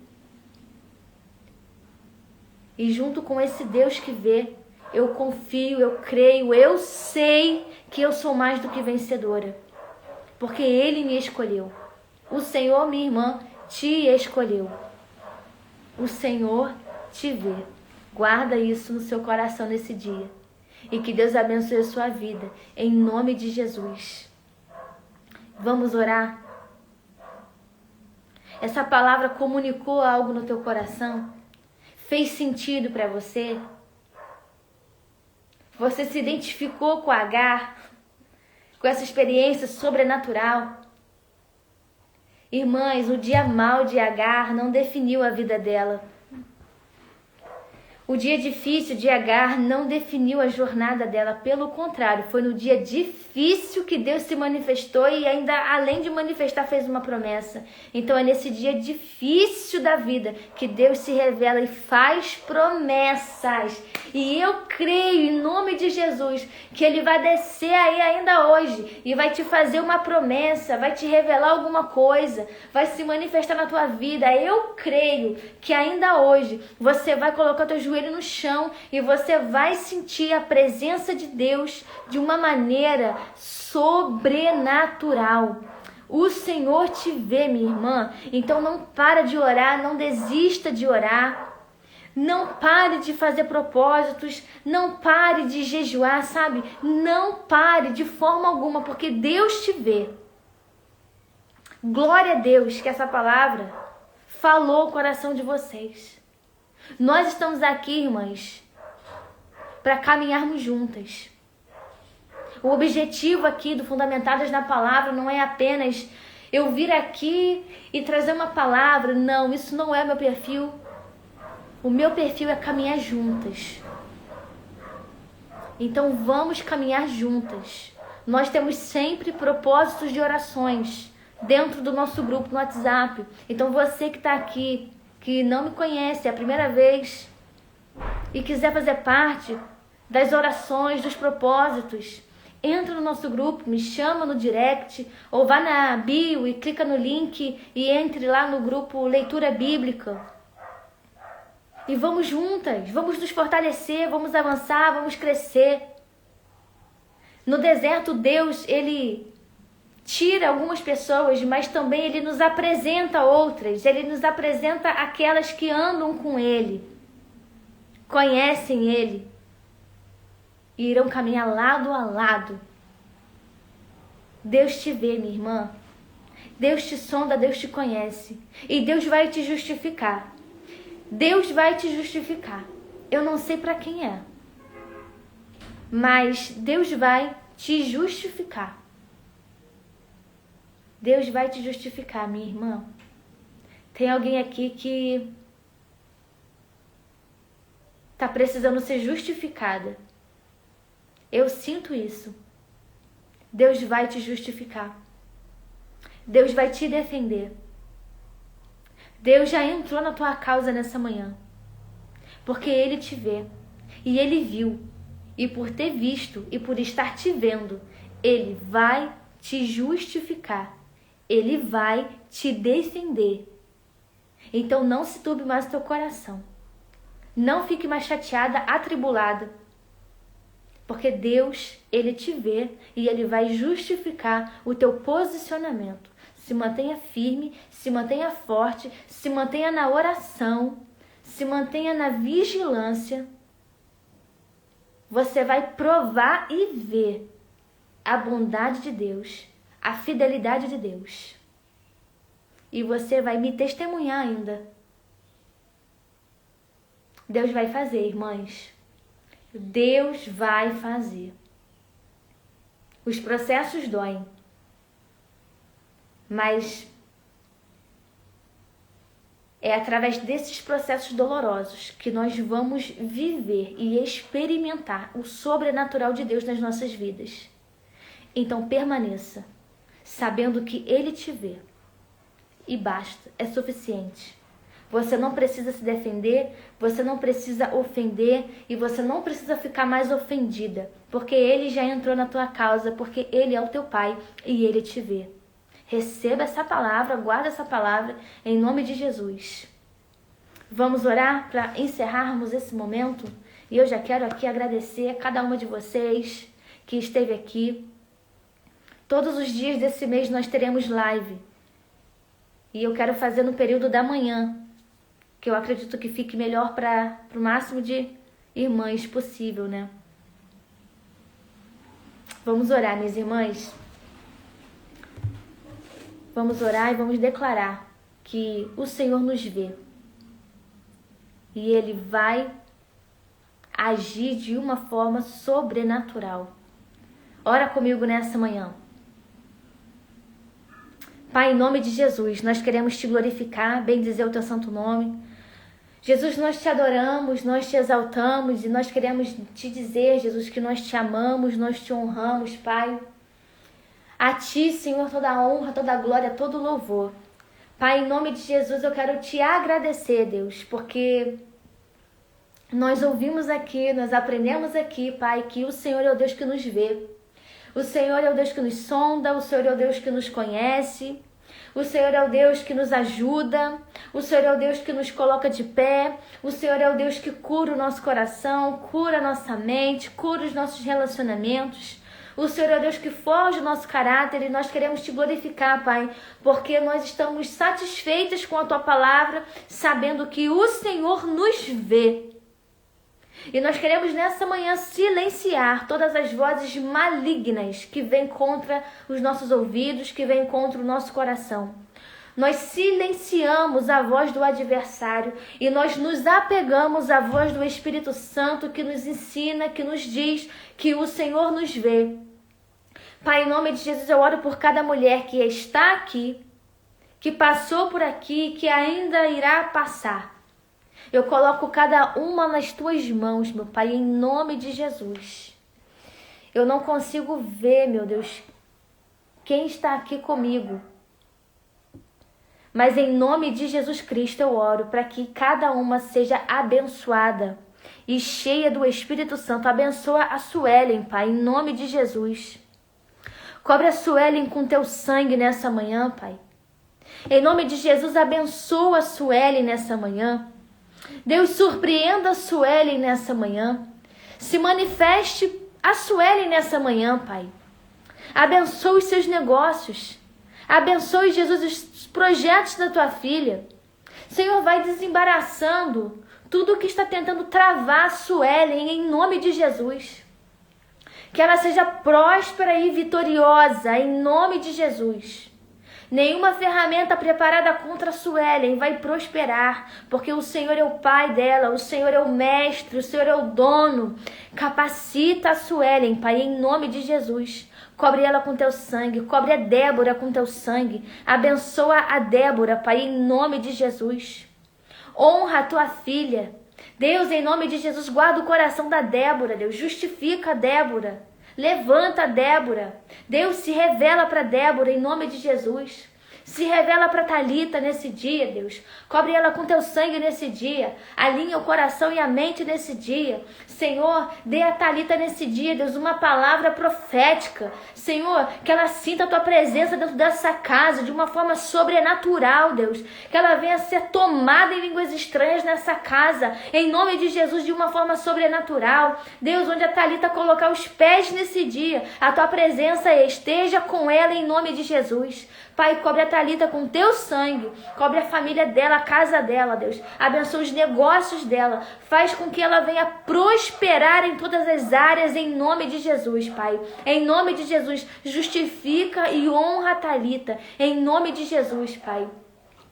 E junto com esse Deus que vê, eu confio, eu creio, eu sei que eu sou mais do que vencedora. Porque Ele me escolheu. O Senhor, minha irmã, te escolheu. O Senhor te vê. Guarda isso no seu coração nesse dia. E que Deus abençoe a sua vida. Em nome de Jesus. Vamos orar? Essa palavra comunicou algo no teu coração? Fez sentido para você? Você se identificou com Agar? Com essa experiência sobrenatural? Irmãs, o dia mau de Agar não definiu a vida dela. O dia difícil de Agar não definiu a jornada dela. Pelo contrário, foi no dia difícil que Deus se manifestou e ainda, além de manifestar, fez uma promessa. Então é nesse dia difícil da vida que Deus se revela e faz promessas. E eu creio, em nome de Jesus, que Ele vai descer aí ainda hoje e vai te fazer uma promessa, vai te revelar alguma coisa, vai se manifestar na tua vida. Eu creio que ainda hoje você vai colocar teu joelho no chão e você vai sentir a presença de Deus de uma maneira sobrenatural. O Senhor te vê, minha irmã. Então não para de orar, não desista de orar. Não pare de fazer propósitos, não pare de jejuar, sabe? Não pare de forma alguma, porque Deus te vê. Glória a Deus que essa palavra falou o coração de vocês. Nós estamos aqui, irmãs, para caminharmos juntas. O objetivo aqui do Fundamentadas na Palavra não é apenas eu vir aqui e trazer uma palavra. Não, isso não é meu perfil. O meu perfil é caminhar juntas. Então vamos caminhar juntas. Nós temos sempre propósitos de orações dentro do nosso grupo no WhatsApp. Então você que está aqui, que não me conhece, é a primeira vez, e quiser fazer parte das orações, dos propósitos, entra no nosso grupo, me chama no direct, ou vá na bio e clica no link e entre lá no grupo Leitura Bíblica. E vamos juntas, vamos nos fortalecer, vamos avançar, vamos crescer. No deserto, Deus, Ele tira algumas pessoas, mas também Ele nos apresenta outras. Ele nos apresenta aquelas que andam com Ele, conhecem Ele e irão caminhar lado a lado. Deus te vê, minha irmã. Deus te sonda, Deus te conhece. E Deus vai te justificar. Deus vai te justificar. Eu não sei para quem é, mas Deus vai te justificar. Deus vai te justificar, minha irmã. Tem alguém aqui que está precisando ser justificada. Eu sinto isso. Deus vai te justificar. Deus vai te defender. Deus já entrou na tua causa nessa manhã. Porque Ele te vê. E Ele viu. E por ter visto e por estar te vendo, Ele vai te justificar. Ele vai te defender. Então não se turbe mais o teu coração. Não fique mais chateada, atribulada. Porque Deus, Ele te vê e Ele vai justificar o teu posicionamento. Se mantenha firme, se mantenha forte, se mantenha na oração, se mantenha na vigilância. Você vai provar e ver a bondade de Deus, a fidelidade de Deus. E você vai me testemunhar ainda. Deus vai fazer, irmãs. Deus vai fazer. Os processos doem. Mas é através desses processos dolorosos que nós vamos viver e experimentar o sobrenatural de Deus nas nossas vidas. Então permaneça, sabendo que Ele te vê. E basta, é suficiente. Você não precisa se defender, você não precisa ofender e você não precisa ficar mais ofendida, porque Ele já entrou na tua causa, porque Ele é o teu Pai e Ele te vê. Receba essa palavra, guarda essa palavra em nome de Jesus. Vamos orar para encerrarmos esse momento? E eu já quero aqui agradecer a cada uma de vocês que esteve aqui. Todos os dias desse mês nós teremos live. E eu quero fazer no período da manhã, que eu acredito que fique melhor para o máximo de irmãs possível, né? Vamos orar, minhas irmãs. Vamos orar e vamos declarar que o Senhor nos vê. E Ele vai agir de uma forma sobrenatural. Ora comigo nessa manhã. Pai, em nome de Jesus, nós queremos te glorificar, bendizer o teu santo nome. Jesus, nós te adoramos, nós te exaltamos e nós queremos te dizer, Jesus, que nós te amamos, nós te honramos, Pai. A ti, Senhor, toda a honra, toda a glória, todo o louvor. Pai, em nome de Jesus, eu quero te agradecer, Deus, porque nós ouvimos aqui, nós aprendemos aqui, Pai, que o Senhor é o Deus que nos vê. O Senhor é o Deus que nos sonda, o Senhor é o Deus que nos conhece, o Senhor é o Deus que nos ajuda, o Senhor é o Deus que nos coloca de pé, o Senhor é o Deus que cura o nosso coração, cura a nossa mente, cura os nossos relacionamentos. O Senhor é o Deus que forja o nosso caráter e nós queremos te glorificar, Pai, porque nós estamos satisfeitas com a Tua palavra, sabendo que o Senhor nos vê. E nós queremos nessa manhã silenciar todas as vozes malignas que vêm contra os nossos ouvidos, que vêm contra o nosso coração. Nós silenciamos a voz do adversário e nós nos apegamos à voz do Espírito Santo que nos ensina, que nos diz que o Senhor nos vê. Pai, em nome de Jesus, eu oro por cada mulher que está aqui, que passou por aqui, que ainda irá passar. Eu coloco cada uma nas tuas mãos, meu Pai, em nome de Jesus. Eu não consigo ver, meu Deus, quem está aqui comigo. Mas em nome de Jesus Cristo eu oro para que cada uma seja abençoada e cheia do Espírito Santo. Abençoa a Suelen, Pai, em nome de Jesus. Cobre a Suelen com teu sangue nessa manhã, Pai. Em nome de Jesus, abençoa a Suelen nessa manhã. Deus, surpreenda a Suelen nessa manhã. Se manifeste a Suelen nessa manhã, Pai. Abençoe os seus negócios. Abençoe, Jesus, os projetos da tua filha. Senhor, vai desembaraçando tudo o que está tentando travar a Suelen em nome de Jesus. Que ela seja próspera e vitoriosa em nome de Jesus. Nenhuma ferramenta preparada contra a Suelen vai prosperar, porque o Senhor é o Pai dela, o Senhor é o Mestre, o Senhor é o Dono. Capacita a Suelen, Pai, em nome de Jesus. Cobre ela com teu sangue, cobre a Débora com teu sangue. Abençoa a Débora, Pai, em nome de Jesus. Honra a tua filha. Deus, em nome de Jesus, guarda o coração da Débora, Deus. Justifica a Débora. Levanta a Débora. Deus, se revela para Débora, em nome de Jesus. Se revela para Thalita nesse dia, Deus. Cobre ela com teu sangue nesse dia. Alinha o coração e a mente nesse dia. Senhor, dê a Thalita nesse dia, Deus, uma palavra profética. Senhor, que ela sinta a tua presença dentro dessa casa de uma forma sobrenatural, Deus. Que ela venha ser tomada em línguas estranhas nessa casa, em nome de Jesus, de uma forma sobrenatural. Deus, onde a Thalita colocar os pés nesse dia, a tua presença esteja com ela em nome de Jesus. Pai, cobre a Thalita com teu sangue, cobre a família dela, a casa dela, Deus. Abençoa os negócios dela, faz com que ela venha prosperar em todas as áreas, em nome de Jesus, Pai. Em nome de Jesus, justifica e honra a Thalita, em nome de Jesus, Pai.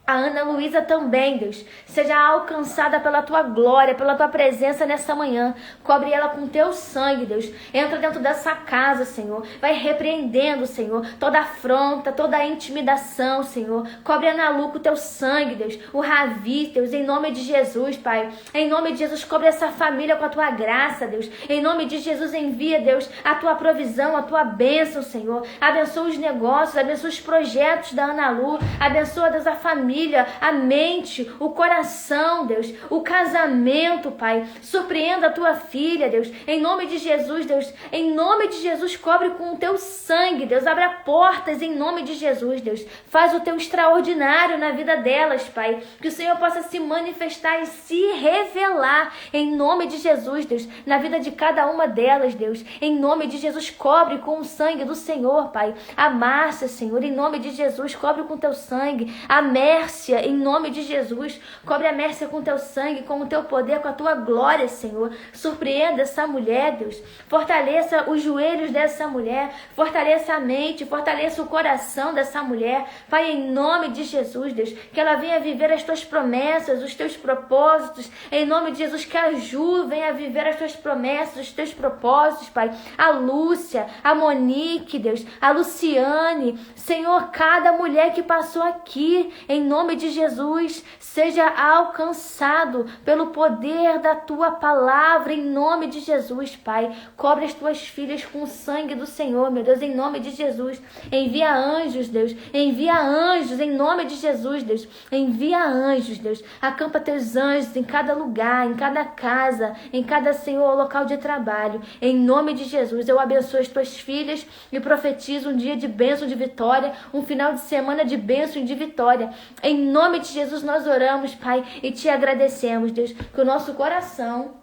A Ana Luísa também, Deus, seja alcançada pela tua glória, pela tua presença nessa manhã. Cobre ela com teu sangue, Deus. Entra dentro dessa casa, Senhor. Vai repreendendo, Senhor, toda afronta, toda intimidação, Senhor. Cobre a Ana Lu com teu sangue, Deus. O Ravi, Deus, em nome de Jesus, Pai. Em nome de Jesus, cobre essa família com a tua graça, Deus. Em nome de Jesus, envia, Deus, a tua provisão, a tua bênção, Senhor. Abençoa os negócios, abençoa os projetos da Ana Lu. Abençoa, Deus, a família, a mente, o coração, Deus, o casamento, Pai. Surpreenda a tua filha, Deus, em nome de Jesus, Deus, em nome de Jesus, cobre com o teu sangue, Deus, abra portas em nome de Jesus, Deus, faz o teu extraordinário na vida delas, Pai, que o Senhor possa se manifestar e se revelar em nome de Jesus, Deus, na vida de cada uma delas, Deus, em nome de Jesus, cobre com o sangue do Senhor, Pai, a Márcia, Senhor, em nome de Jesus, cobre com o teu sangue, a Mércia, em nome de Jesus, cobre a Mércia com teu sangue, com o teu poder, com a tua glória, Senhor. Surpreenda essa mulher, Deus. Fortaleça os joelhos dessa mulher, fortaleça a mente, fortaleça o coração dessa mulher. Pai, em nome de Jesus, Deus, que ela venha viver as tuas promessas, os teus propósitos. Em nome de Jesus, que a Ju venha viver as tuas promessas, os teus propósitos, Pai. A Lúcia, a Monique, Deus, a Luciane, Senhor, cada mulher que passou aqui, em nome de Jesus, seja alcançado pelo poder da tua palavra, em nome de Jesus, Pai. Cobre as tuas filhas com o sangue do Senhor, meu Deus, em nome de Jesus. Envia anjos, Deus, envia anjos, em nome de Jesus, Deus. Envia anjos, Deus. Acampa teus anjos em cada lugar, em cada casa, em cada, Senhor, local de trabalho. Em nome de Jesus, eu abençoo as tuas filhas e profetizo um dia de bênção, de vitória, um final de semana de bênção e de vitória. Em nome de Jesus nós oramos, Pai, e te agradecemos, Deus, que o nosso coração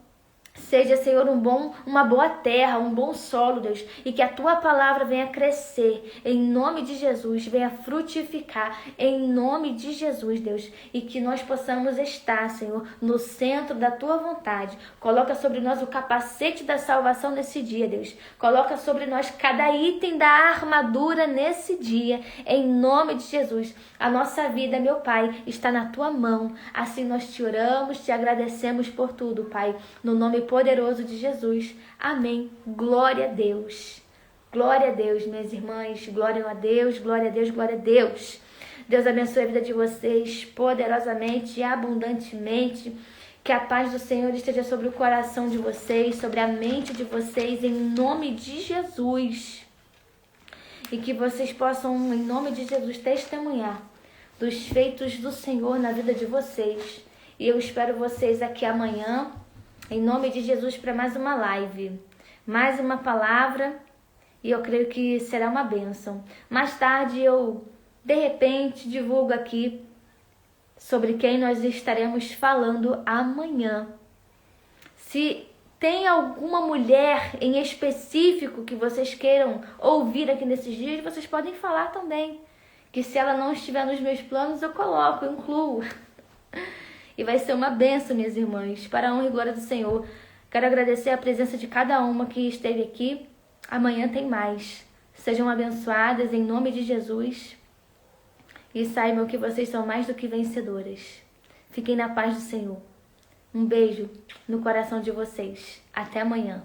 seja, Senhor, uma boa terra, um bom solo, Deus, e que a tua palavra venha crescer, em nome de Jesus, venha frutificar, em nome de Jesus, Deus, e que nós possamos estar, Senhor, no centro da tua vontade. Coloca sobre nós o capacete da salvação nesse dia, Deus. Coloca sobre nós cada item da armadura nesse dia, em nome de Jesus. A nossa vida, meu Pai, está na tua mão. Assim nós te oramos, te agradecemos por tudo, Pai, no nome poderoso de Jesus. Amém. Glória a Deus. Glória a Deus, minhas irmãs. Glória a Deus, glória a Deus, glória a Deus. Deus abençoe a vida de vocês poderosamente e abundantemente. Que a paz do Senhor esteja sobre o coração de vocês, sobre a mente de vocês, em nome de Jesus. E que vocês possam, em nome de Jesus, testemunhar dos feitos do Senhor na vida de vocês. E eu espero vocês aqui amanhã, em nome de Jesus, para mais uma live, mais uma palavra, e eu creio que será uma bênção. Mais tarde eu, de repente, divulgo aqui sobre quem nós estaremos falando amanhã. Se tem alguma mulher em específico que vocês queiram ouvir aqui nesses dias, vocês podem falar também. Que se ela não estiver nos meus planos, eu coloco, eu incluo. E vai ser uma bênção, minhas irmãs, para a honra e glória do Senhor. Quero agradecer a presença de cada uma que esteve aqui. Amanhã tem mais. Sejam abençoadas em nome de Jesus. E saibam que vocês são mais do que vencedoras. Fiquem na paz do Senhor. Um beijo no coração de vocês. Até amanhã.